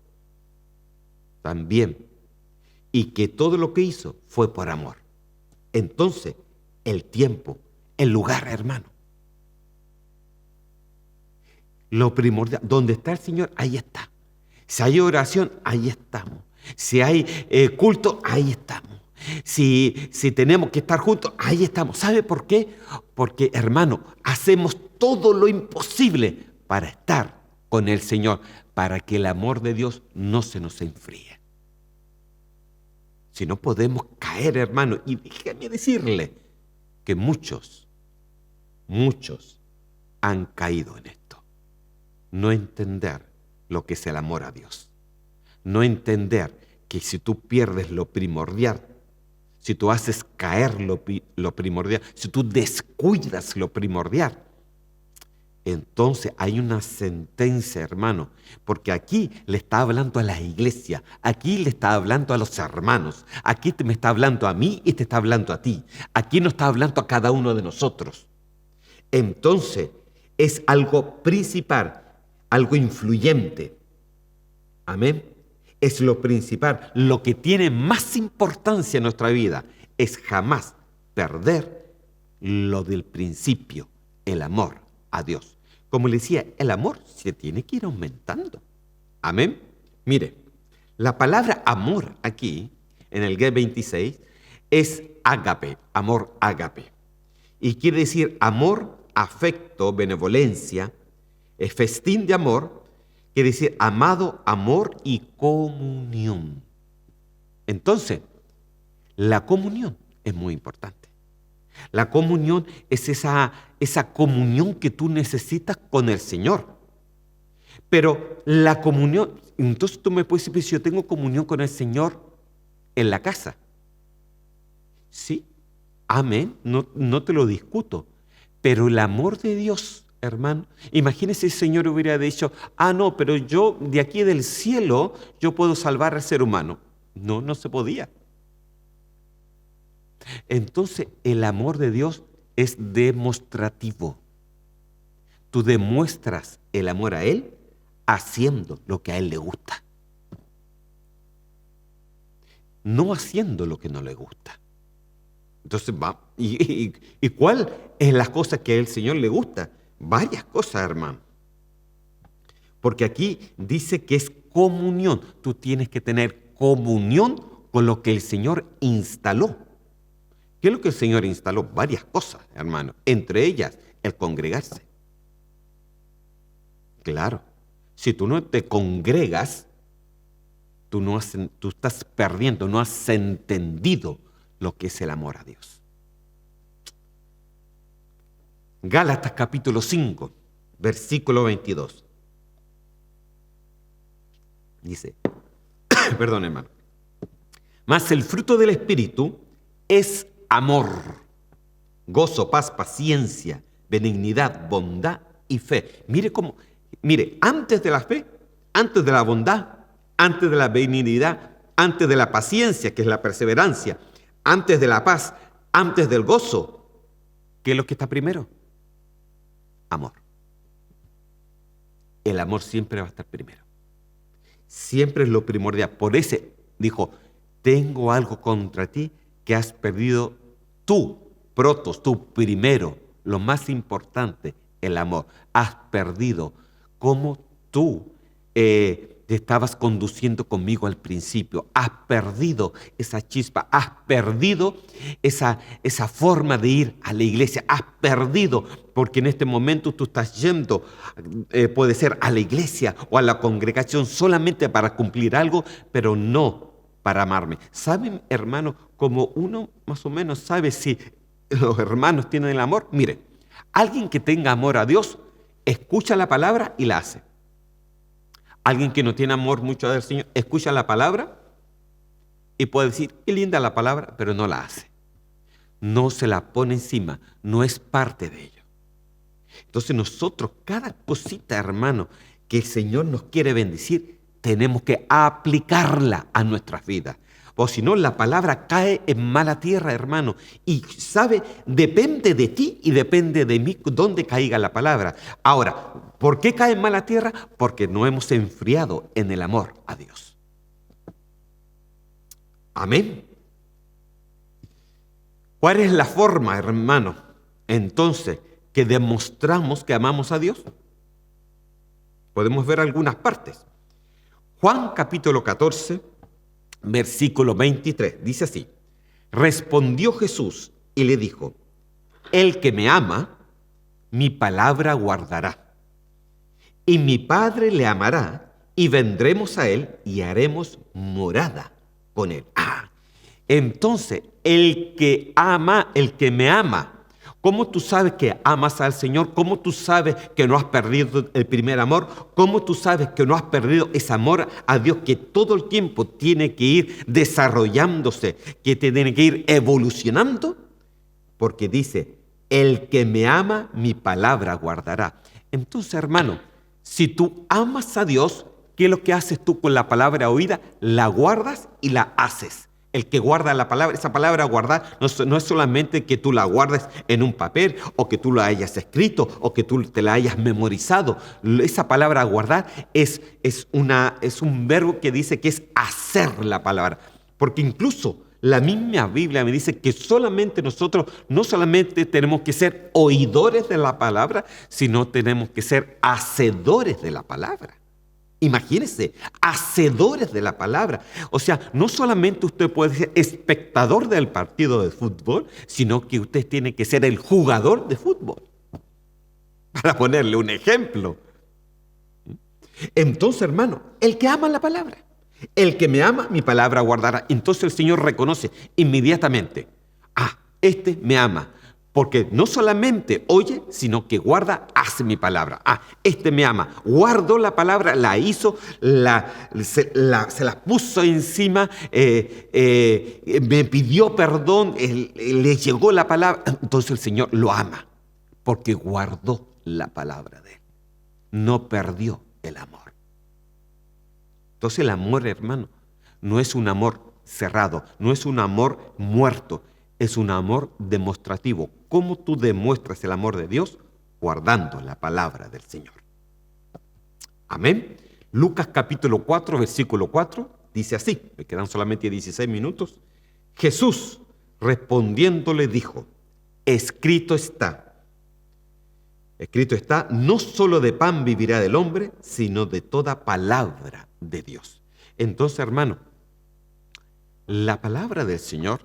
Speaker 1: también. Y que todo lo que hizo fue por amor. Entonces, el tiempo, el lugar, hermano. Lo primordial, donde está el Señor, ahí está. Si hay oración, ahí estamos. Si hay culto, ahí estamos. Si tenemos que estar juntos, ahí estamos. ¿Sabe por qué? Porque, hermano, hacemos todo lo imposible para estar con el Señor, para que el amor de Dios no se nos enfríe. Si no podemos caer, hermano, y déjame decirle que muchos han caído en esto. No entender lo que es el amor a Dios. No entender que si tú pierdes lo primordial, si tú haces caer lo primordial, si tú descuidas lo primordial, entonces hay una sentencia, hermano, porque aquí le está hablando a la iglesia, aquí le está hablando a los hermanos, aquí me está hablando a mí y te está hablando a ti, aquí nos está hablando a cada uno de nosotros. Entonces es algo principal, algo influyente. Amén. Es lo principal, lo que tiene más importancia en nuestra vida es jamás perder lo del principio, el amor a Dios. Como le decía, el amor se tiene que ir aumentando. Amén. Mire, la palabra amor aquí, en el G26, es ágape, amor ágape. Y quiere decir amor, afecto, benevolencia, festín de amor, quiere decir amado, amor y comunión. Entonces, la comunión es muy importante. La comunión es esa comunión que tú necesitas con el Señor. Pero la comunión, entonces tú me puedes decir, si yo tengo comunión con el Señor en la casa. Sí, amén, no te lo discuto. Pero el amor de Dios, hermano, imagínese si el Señor hubiera dicho, no, pero yo de aquí del cielo, yo puedo salvar al ser humano. No se podía. Entonces, el amor de Dios es demostrativo. Tú demuestras el amor a Él haciendo lo que a Él le gusta. No haciendo lo que no le gusta. Entonces, ¿y cuál es la cosa que al Señor le gusta? Varias cosas, hermano. Porque aquí dice que es comunión. Tú tienes que tener comunión con lo que el Señor instaló. ¿Qué es lo que el Señor instaló? Varias cosas, hermano. Entre ellas, el congregarse. Claro, si tú no te congregas, tú estás perdiendo, no has entendido lo que es el amor a Dios. Gálatas capítulo 5, versículo 22. Dice, perdón hermano, mas el fruto del Espíritu es amor, gozo, paz, paciencia, benignidad, bondad y fe. Mire, antes de la fe, antes de la bondad, antes de la benignidad, antes de la paciencia, que es la perseverancia, antes de la paz, antes del gozo, ¿qué es lo que está primero? Amor. El amor siempre va a estar primero. Siempre es lo primordial. Por eso dijo, tengo algo contra ti que has perdido tú, protos, tú primero, lo más importante, el amor. Has perdido como tú te estabas conduciendo conmigo al principio. Has perdido esa chispa, has perdido esa forma de ir a la iglesia. Has perdido, porque en este momento tú estás yendo, puede ser a la iglesia o a la congregación solamente para cumplir algo, pero no para amarme. ¿Saben, hermano, como uno más o menos sabe si los hermanos tienen el amor? Mire, alguien que tenga amor a Dios, escucha la palabra y la hace. Alguien que no tiene amor mucho del Señor, escucha la palabra y puede decir, qué linda la palabra, pero no la hace. No se la pone encima, no es parte de ello. Entonces nosotros, cada cosita, hermano, que el Señor nos quiere bendecir, tenemos que aplicarla a nuestras vidas. O si no, la palabra cae en mala tierra, hermano. Y sabe, depende de ti y depende de mí dónde caiga la palabra. Ahora, ¿por qué cae en mala tierra? Porque no hemos enfriado en el amor a Dios. Amén. ¿Cuál es la forma, hermano, entonces, que demostramos que amamos a Dios? Podemos ver algunas partes. Juan capítulo 14, versículo 23, dice así: respondió Jesús y le dijo, el que me ama, mi palabra guardará, y mi Padre le amará, y vendremos a él y haremos morada con él. Entonces, el que ama, el que me ama, ¿cómo tú sabes que amas al Señor? ¿Cómo tú sabes que no has perdido el primer amor? ¿Cómo tú sabes que no has perdido ese amor a Dios que todo el tiempo tiene que ir desarrollándose, que tiene que ir evolucionando? Porque dice, el que me ama, mi palabra guardará. Entonces, hermano, si tú amas a Dios, ¿qué es lo que haces tú con la palabra oída? La guardas y la haces. El que guarda la palabra, esa palabra guardar, no es solamente que tú la guardes en un papel o que tú la hayas escrito o que tú te la hayas memorizado. Esa palabra guardar es un verbo que dice que es hacer la palabra. Porque incluso la misma Biblia me dice que solamente nosotros no solamente tenemos que ser oidores de la palabra, sino tenemos que ser hacedores de la palabra. Imagínense, hacedores de la palabra. O sea, no solamente usted puede ser espectador del partido de fútbol, sino que usted tiene que ser el jugador de fútbol. Para ponerle un ejemplo. Entonces, hermano, el que ama la palabra, el que me ama, mi palabra guardará. Entonces el Señor reconoce inmediatamente, este me ama. Porque no solamente oye, sino que guarda, hace mi palabra. Este me ama. Guardó la palabra, la hizo, se la puso encima, me pidió perdón, le llegó la palabra. Entonces el Señor lo ama, porque guardó la palabra de él. No perdió el amor. Entonces el amor, hermano, no es un amor cerrado, no es un amor muerto. Es un amor demostrativo. ¿Cómo tú demuestras el amor de Dios? Guardando la palabra del Señor. Amén. Lucas capítulo 4, versículo 4, dice así, me quedan solamente 16 minutos. Jesús respondiéndole dijo, escrito está, Escrito está, no solo de pan vivirá el hombre, sino de toda palabra de Dios. Entonces, hermano, la palabra del Señor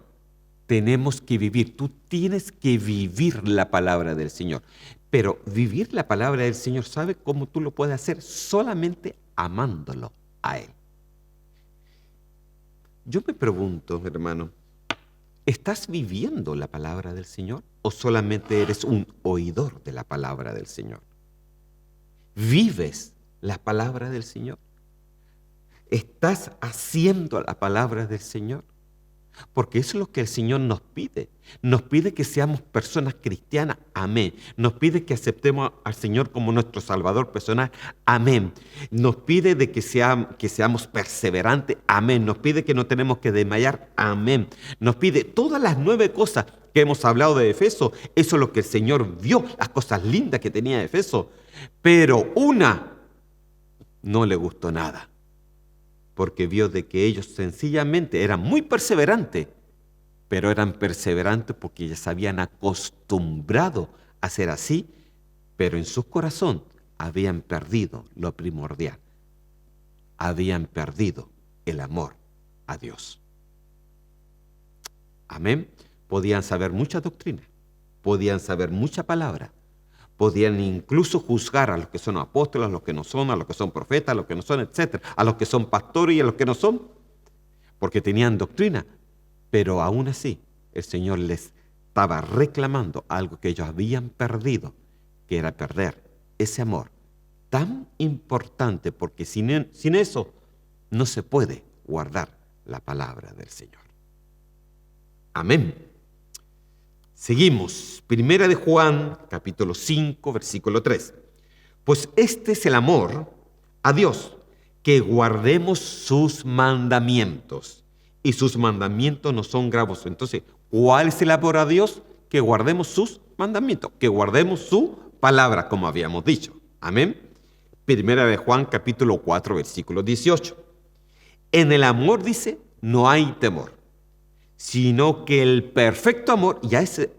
Speaker 1: tenemos que vivir. Tú tienes que vivir la palabra del Señor. Pero vivir la palabra del Señor, ¿sabe cómo tú lo puedes hacer? Solamente amándolo a Él. Yo me pregunto, hermano, ¿estás viviendo la palabra del Señor o solamente eres un oidor de la palabra del Señor? ¿Vives la palabra del Señor? ¿Estás haciendo la palabra del Señor? Porque eso es lo que el Señor nos pide. Nos pide que seamos personas cristianas, amén. Nos pide que aceptemos al Señor como nuestro Salvador personal, amén. Nos pide de que seamos perseverantes, amén. Nos pide que no tenemos que desmayar, amén. Nos pide todas las 9 cosas que hemos hablado de Efeso. Eso es lo que el Señor vio, las cosas lindas que tenía Efeso. Pero una no le gustó nada, porque vio de que ellos sencillamente eran muy perseverantes, pero eran perseverantes porque ya se habían acostumbrado a ser así, pero en su corazón habían perdido lo primordial, habían perdido el amor a Dios. Amén. Podían saber mucha doctrina, podían saber mucha palabra, podían incluso juzgar a los que son apóstoles, a los que no son, a los que son profetas, a los que no son, etc., a los que son pastores y a los que no son, porque tenían doctrina. Pero aún así, el Señor les estaba reclamando algo que ellos habían perdido, que era perder ese amor tan importante, porque sin eso no se puede guardar la palabra del Señor. Amén. Seguimos, Primera de Juan, capítulo 5, versículo 3. Pues este es el amor a Dios, que guardemos sus mandamientos. Y sus mandamientos no son gravosos. Entonces, ¿cuál es el amor a Dios? Que guardemos sus mandamientos, que guardemos su palabra, como habíamos dicho. Amén. Primera de Juan, capítulo 4, versículo 18. En el amor, dice, no hay temor, sino que el perfecto amor,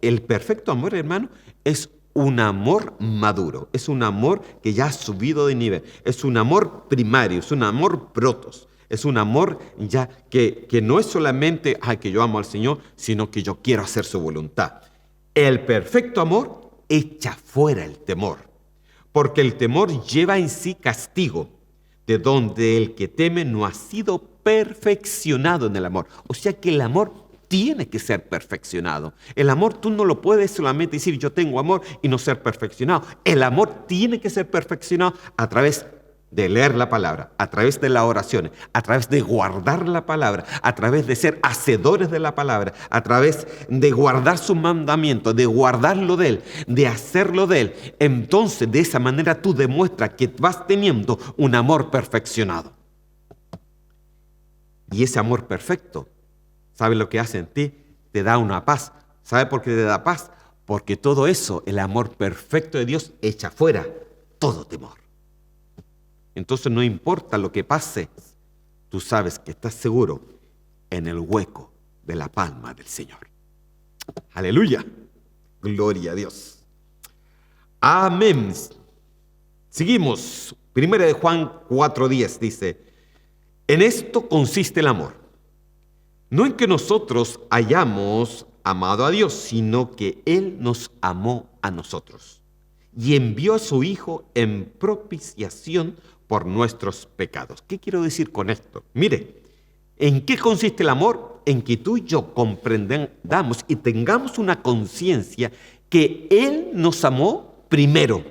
Speaker 1: el perfecto amor, hermano, es un amor maduro, es un amor que ya ha subido de nivel, es un amor primario, es un amor protos, es un amor ya que no es solamente que yo amo al Señor, sino que yo quiero hacer su voluntad. El perfecto amor echa fuera el temor, porque el temor lleva en sí castigo, de donde el que teme no ha sido perfeccionado en el amor. O sea que el amor tiene que ser perfeccionado. El amor tú no lo puedes solamente decir yo tengo amor y no ser perfeccionado. El amor tiene que ser perfeccionado a través de leer la palabra, a través de las oraciones, a través de guardar la palabra, a través de ser hacedores de la palabra, a través de guardar sus mandamientos, de guardarlo de Él, de hacerlo de Él. Entonces, de esa manera tú demuestras que vas teniendo un amor perfeccionado. Y ese amor perfecto, ¿sabe lo que hace en ti? Te da una paz. ¿Sabe por qué te da paz? Porque todo eso, el amor perfecto de Dios, echa fuera todo temor. Entonces no importa lo que pase, tú sabes que estás seguro en el hueco de la palma del Señor. Aleluya. Gloria a Dios. Amén. Seguimos. Primera de Juan 4:10 dice, en esto consiste el amor. No en que nosotros hayamos amado a Dios, sino que Él nos amó a nosotros y envió a su Hijo en propiciación por nuestros pecados. ¿Qué quiero decir con esto? Mire, ¿en qué consiste el amor? En que tú y yo comprendamos y tengamos una conciencia que Él nos amó primero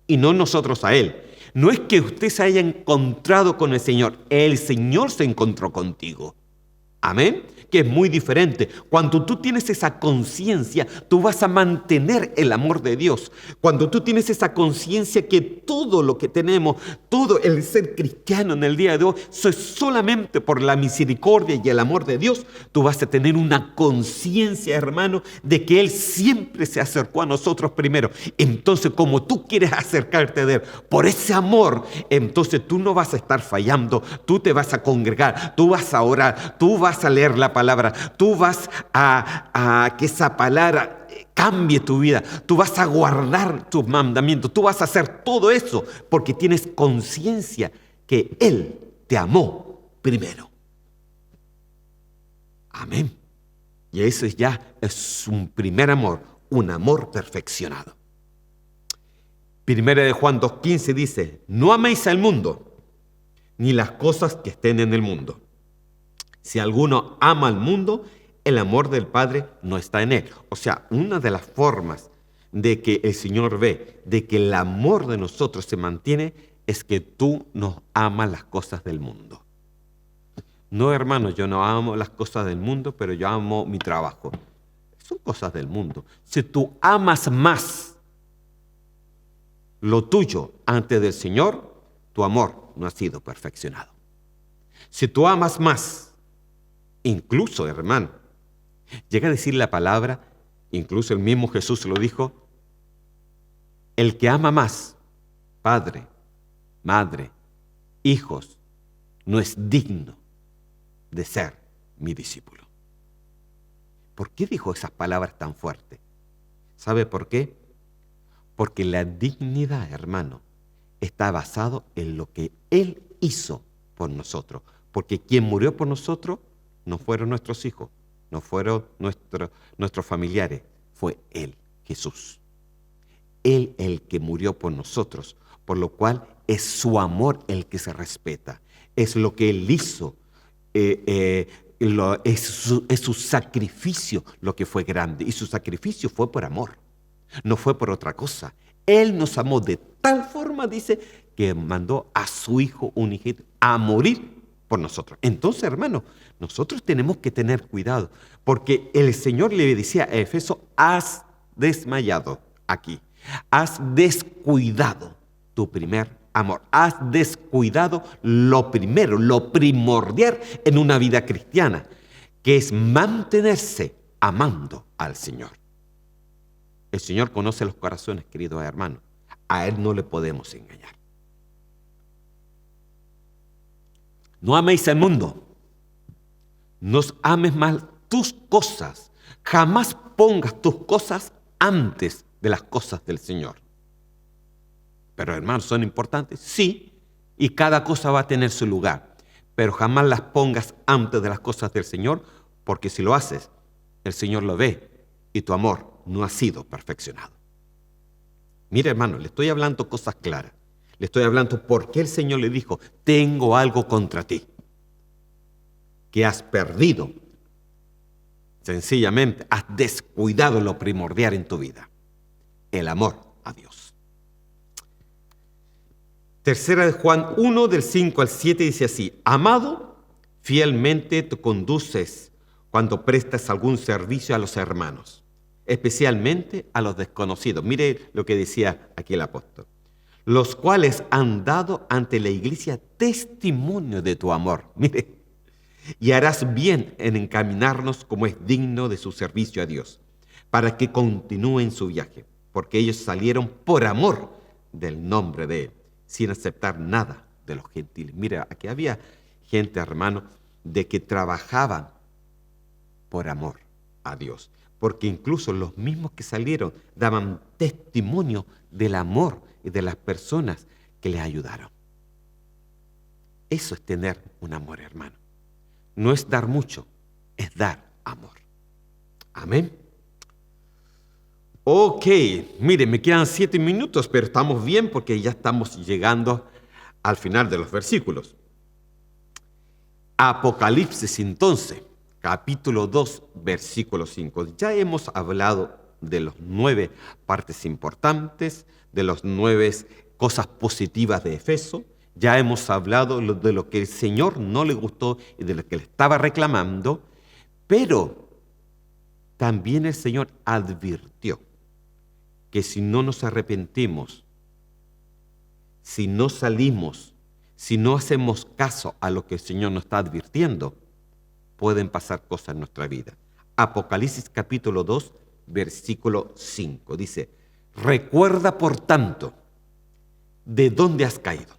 Speaker 1: y no nosotros a Él. No es que usted se haya encontrado con el Señor se encontró contigo. Amén, que es muy diferente. Cuando tú tienes esa conciencia, tú vas a mantener el amor de Dios. Cuando tú tienes esa conciencia que todo lo que tenemos, todo el ser cristiano en el día de hoy, es solamente por la misericordia y el amor de Dios, tú vas a tener una conciencia, hermano, de que Él siempre se acercó a nosotros primero. Entonces, como tú quieres acercarte de Él por ese amor, entonces tú no vas a estar fallando, tú te vas a congregar, tú vas a orar, tú vas a leer la palabra, tú vas a que esa palabra cambie tu vida. Tú vas a guardar tus mandamientos. Tú vas a hacer todo eso porque tienes conciencia que Él te amó primero. Amén. Y eso ya es un primer amor, un amor perfeccionado. Primera de Juan 2:15 dice, no améis al mundo, ni las cosas que estén en el mundo. Si alguno ama al mundo, el amor del Padre no está en él. O sea, una de las formas de que el Señor ve, de que el amor de nosotros se mantiene, es que tú no amas las cosas del mundo. No, hermano, yo no amo las cosas del mundo, pero yo amo mi trabajo. Son cosas del mundo. Si tú amas más lo tuyo antes del Señor, tu amor no ha sido perfeccionado. Si tú amas más, incluso, hermano, llega a decir la palabra, incluso el mismo Jesús lo dijo, el que ama más, padre, madre, hijos, no es digno de ser mi discípulo. ¿Por qué dijo esas palabras tan fuertes? ¿Sabe por qué? Porque la dignidad, hermano, está basado en lo que Él hizo por nosotros. Porque quien murió por nosotros no fueron nuestros hijos, no fueron nuestros familiares, fue Él, Jesús. Él el que murió por nosotros, por lo cual es su amor el que se respeta. Es lo que Él hizo, es su sacrificio lo que fue grande. Y su sacrificio fue por amor, no fue por otra cosa. Él nos amó de tal forma, dice, que mandó a su Hijo unigénito a morir por nosotros. Entonces, hermano, nosotros tenemos que tener cuidado, porque el Señor le decía a Efeso, has desmayado aquí, has descuidado tu primer amor, has descuidado lo primero, lo primordial en una vida cristiana, que es mantenerse amando al Señor. El Señor conoce los corazones, queridos hermanos. A Él no le podemos engañar. No améis al mundo. No ames más tus cosas. Jamás pongas tus cosas antes de las cosas del Señor. Pero, hermanos, ¿son importantes? Sí. Y cada cosa va a tener su lugar. Pero jamás las pongas antes de las cosas del Señor, porque si lo haces, el Señor lo ve y tu amor no ha sido perfeccionado. Mire, hermano, le estoy hablando cosas claras. Le estoy hablando porque el Señor le dijo, tengo algo contra ti, que has perdido. Sencillamente, has descuidado lo primordial en tu vida, el amor a Dios. Tercera de Juan 1, del 5 al 7, dice así, amado, fielmente te conduces cuando prestas algún servicio a los hermanos, especialmente a los desconocidos. Mire lo que decía aquí el apóstol. Los cuales han dado ante la iglesia testimonio de tu amor. Mire, y harás bien en encaminarnos como es digno de su servicio a Dios, para que continúen su viaje, porque ellos salieron por amor del nombre de Él, sin aceptar nada de los gentiles. Mira, aquí había gente, hermano, de que trabajaban por amor a Dios, porque incluso los mismos que salieron daban testimonio del amor y de las personas que les ayudaron. Eso es tener un amor, hermano. No es dar mucho, es dar amor. Amén. Ok, mire, me quedan 7 minutos, pero estamos bien porque ya estamos llegando al final de los versículos. Apocalipsis, entonces, capítulo 2, versículo 5. Ya hemos hablado de las 9 partes importantes, de las 9 cosas positivas de Efeso. Ya hemos hablado de lo que el Señor no le gustó y de lo que le estaba reclamando, pero también el Señor advirtió que si no nos arrepentimos, si no salimos, si no hacemos caso a lo que el Señor nos está advirtiendo, pueden pasar cosas en nuestra vida. Apocalipsis capítulo 2, versículo 5, dice, recuerda por tanto de dónde has caído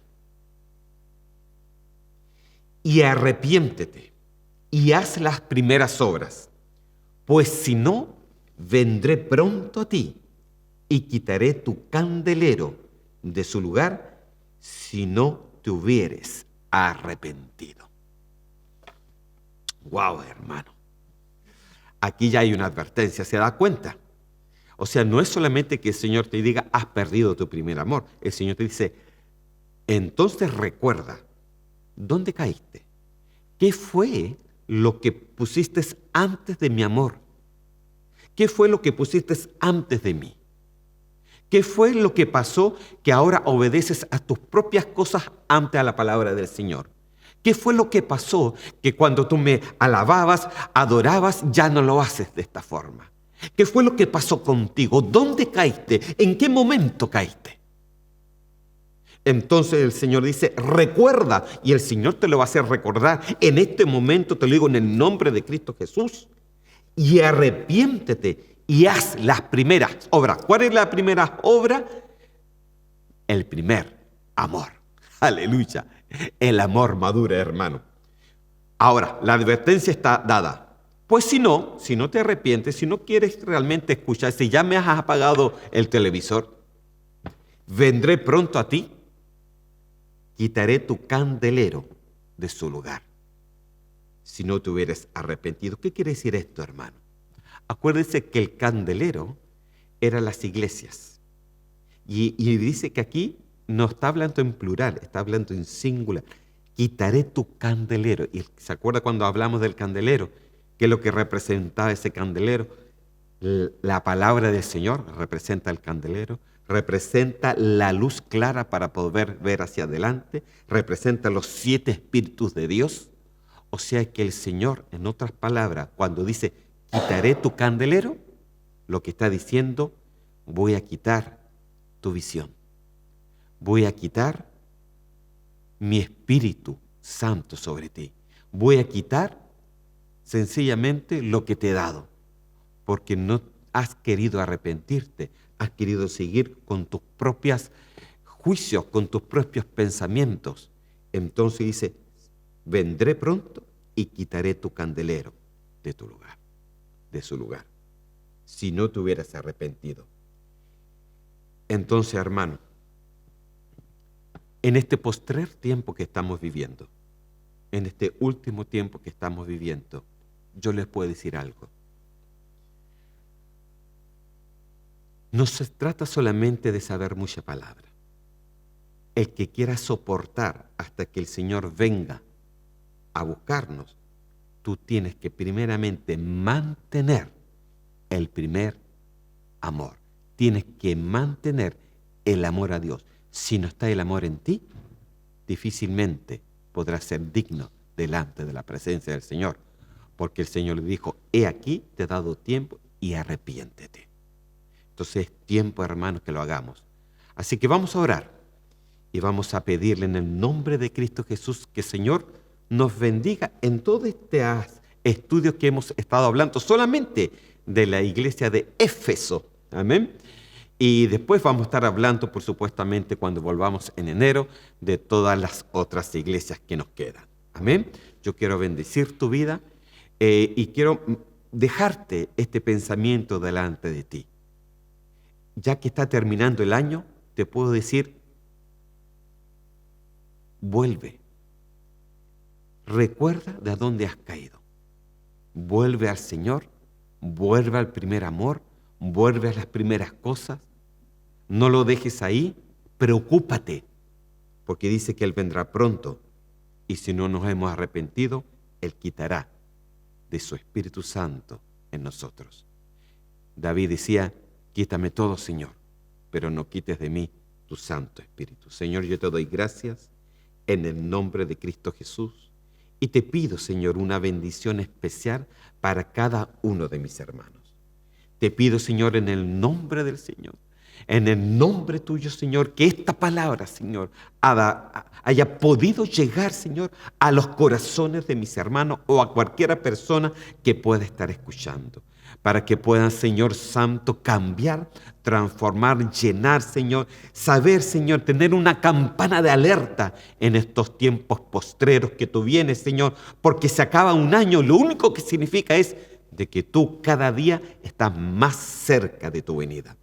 Speaker 1: y arrepiéntete y haz las primeras obras, pues si no, vendré pronto a ti y quitaré tu candelero de su lugar si no te hubieres arrepentido. Wow, hermano. Aquí ya hay una advertencia, ¿se da cuenta? O sea, no es solamente que el Señor te diga, has perdido tu primer amor. El Señor te dice, entonces recuerda, ¿dónde caíste? ¿Qué fue lo que pusiste antes de mi amor? ¿Qué fue lo que pusiste antes de mí? ¿Qué fue lo que pasó que ahora obedeces a tus propias cosas ante a la palabra del Señor? ¿Qué fue lo que pasó que cuando tú me alababas, adorabas, ya no lo haces de esta forma? ¿Qué fue lo que pasó contigo? ¿Dónde caíste? ¿En qué momento caíste? Entonces el Señor dice, recuerda, y el Señor te lo va a hacer recordar. En este momento te lo digo en el nombre de Cristo Jesús, y arrepiéntete y haz las primeras obras. ¿Cuál es la primera obra? El primer amor. Aleluya. El amor madura, hermano. Ahora, la advertencia está dada. Pues si no te arrepientes, si no quieres realmente escuchar, si ya me has apagado el televisor, vendré pronto a ti, quitaré tu candelero de su lugar. Si no te hubieras arrepentido. ¿Qué quiere decir esto, hermano? Acuérdense que el candelero eran las iglesias. Y dice que aquí no está hablando en plural, está hablando en singular. Quitaré tu candelero. ¿Y se acuerda cuando hablamos del candelero? ¿Qué es lo que representaba ese candelero? La palabra del Señor representa el candelero, representa la luz clara para poder ver hacia adelante, representa los 7 espíritus de Dios. O sea que el Señor, en otras palabras, cuando dice, quitaré tu candelero, lo que está diciendo, voy a quitar tu visión. Voy a quitar mi Espíritu Santo sobre ti. Voy a quitar sencillamente lo que te he dado, porque no has querido arrepentirte, has querido seguir con tus propios juicios, con tus propios pensamientos. Entonces dice, vendré pronto y quitaré tu candelero de tu lugar, de su lugar, si no te hubieras arrepentido. Entonces, hermano, en este postrer tiempo que estamos viviendo, en este último tiempo que estamos viviendo, yo les puedo decir algo. No se trata solamente de saber mucha palabra. El que quiera soportar hasta que el Señor venga a buscarnos, tú tienes que primeramente mantener el primer amor. Tienes que mantener el amor a Dios. Si no está el amor en ti, difícilmente podrás ser digno delante de la presencia del Señor. Porque el Señor le dijo, he aquí, te he dado tiempo y arrepiéntete. Entonces es tiempo, hermanos, que lo hagamos. Así que vamos a orar y vamos a pedirle en el nombre de Cristo Jesús que el Señor nos bendiga en todos estos estudios que hemos estado hablando solamente de la iglesia de Éfeso. Amén. Y después vamos a estar hablando, por supuestamente, cuando volvamos en enero, de todas las otras iglesias que nos quedan. Amén. Yo quiero bendecir tu vida y quiero dejarte este pensamiento delante de ti. Ya que está terminando el año, te puedo decir, vuelve. Recuerda de dónde has caído. Vuelve al Señor, vuelve al primer amor, vuelve a las primeras cosas. No lo dejes ahí, preocúpate, porque dice que Él vendrá pronto. Y si no nos hemos arrepentido, Él quitará de su Espíritu Santo en nosotros. David decía, quítame todo, Señor, pero no quites de mí tu Santo Espíritu. Señor, yo te doy gracias en el nombre de Cristo Jesús y te pido, Señor, una bendición especial para cada uno de mis hermanos. Te pido, Señor, en el nombre del Señor, en el nombre tuyo, Señor, que esta palabra, Señor, haya podido llegar, Señor, a los corazones de mis hermanos o a cualquiera persona que pueda estar escuchando, para que puedan, Señor Santo, cambiar, transformar, llenar, Señor, saber, Señor, tener una campana de alerta en estos tiempos postreros que tú vienes, Señor, porque se acaba un año, lo único que significa es de que tú cada día estás más cerca de tu venida.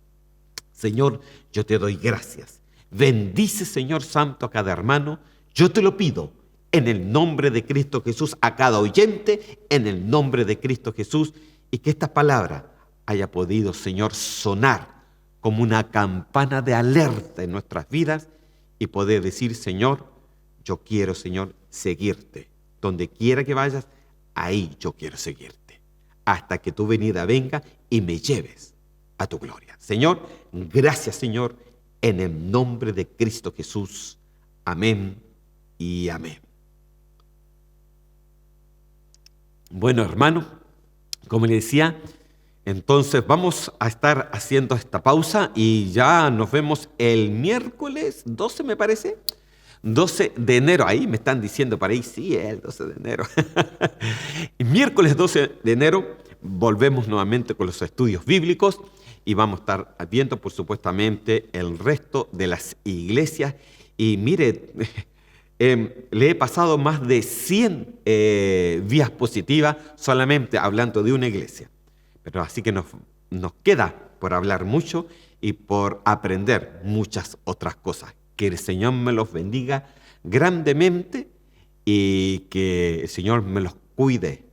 Speaker 1: Señor, yo te doy gracias. Bendice, Señor Santo, a cada hermano. Yo te lo pido en el nombre de Cristo Jesús, a cada oyente, en el nombre de Cristo Jesús, y que esta palabra haya podido, Señor, sonar como una campana de alerta en nuestras vidas y poder decir, Señor, yo quiero, Señor, seguirte. Donde quiera que vayas, ahí yo quiero seguirte. Hasta que tu venida venga y me lleves a tu gloria. Señor, gracias, Señor, en el nombre de Cristo Jesús. Amén y amén. Bueno, hermano, como le decía, entonces vamos a estar haciendo esta pausa y ya nos vemos el miércoles 12, me parece. 12 de enero, ahí me están diciendo para ahí, sí, el 12 de enero. Y miércoles 12 de enero volvemos nuevamente con los estudios bíblicos y vamos a estar viendo, por supuestamente, el resto de las iglesias. Y mire, le he pasado más de 100 diapositivas solamente hablando de una iglesia. Pero así que nos queda por hablar mucho y por aprender muchas otras cosas. Que el Señor me los bendiga grandemente y que el Señor me los cuide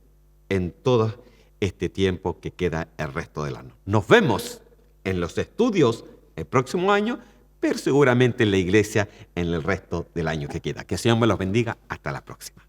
Speaker 1: en todo este tiempo que queda el resto del año. Nos vemos en los estudios el próximo año, pero seguramente en la iglesia en el resto del año que queda. Que el Señor me los bendiga. Hasta la próxima.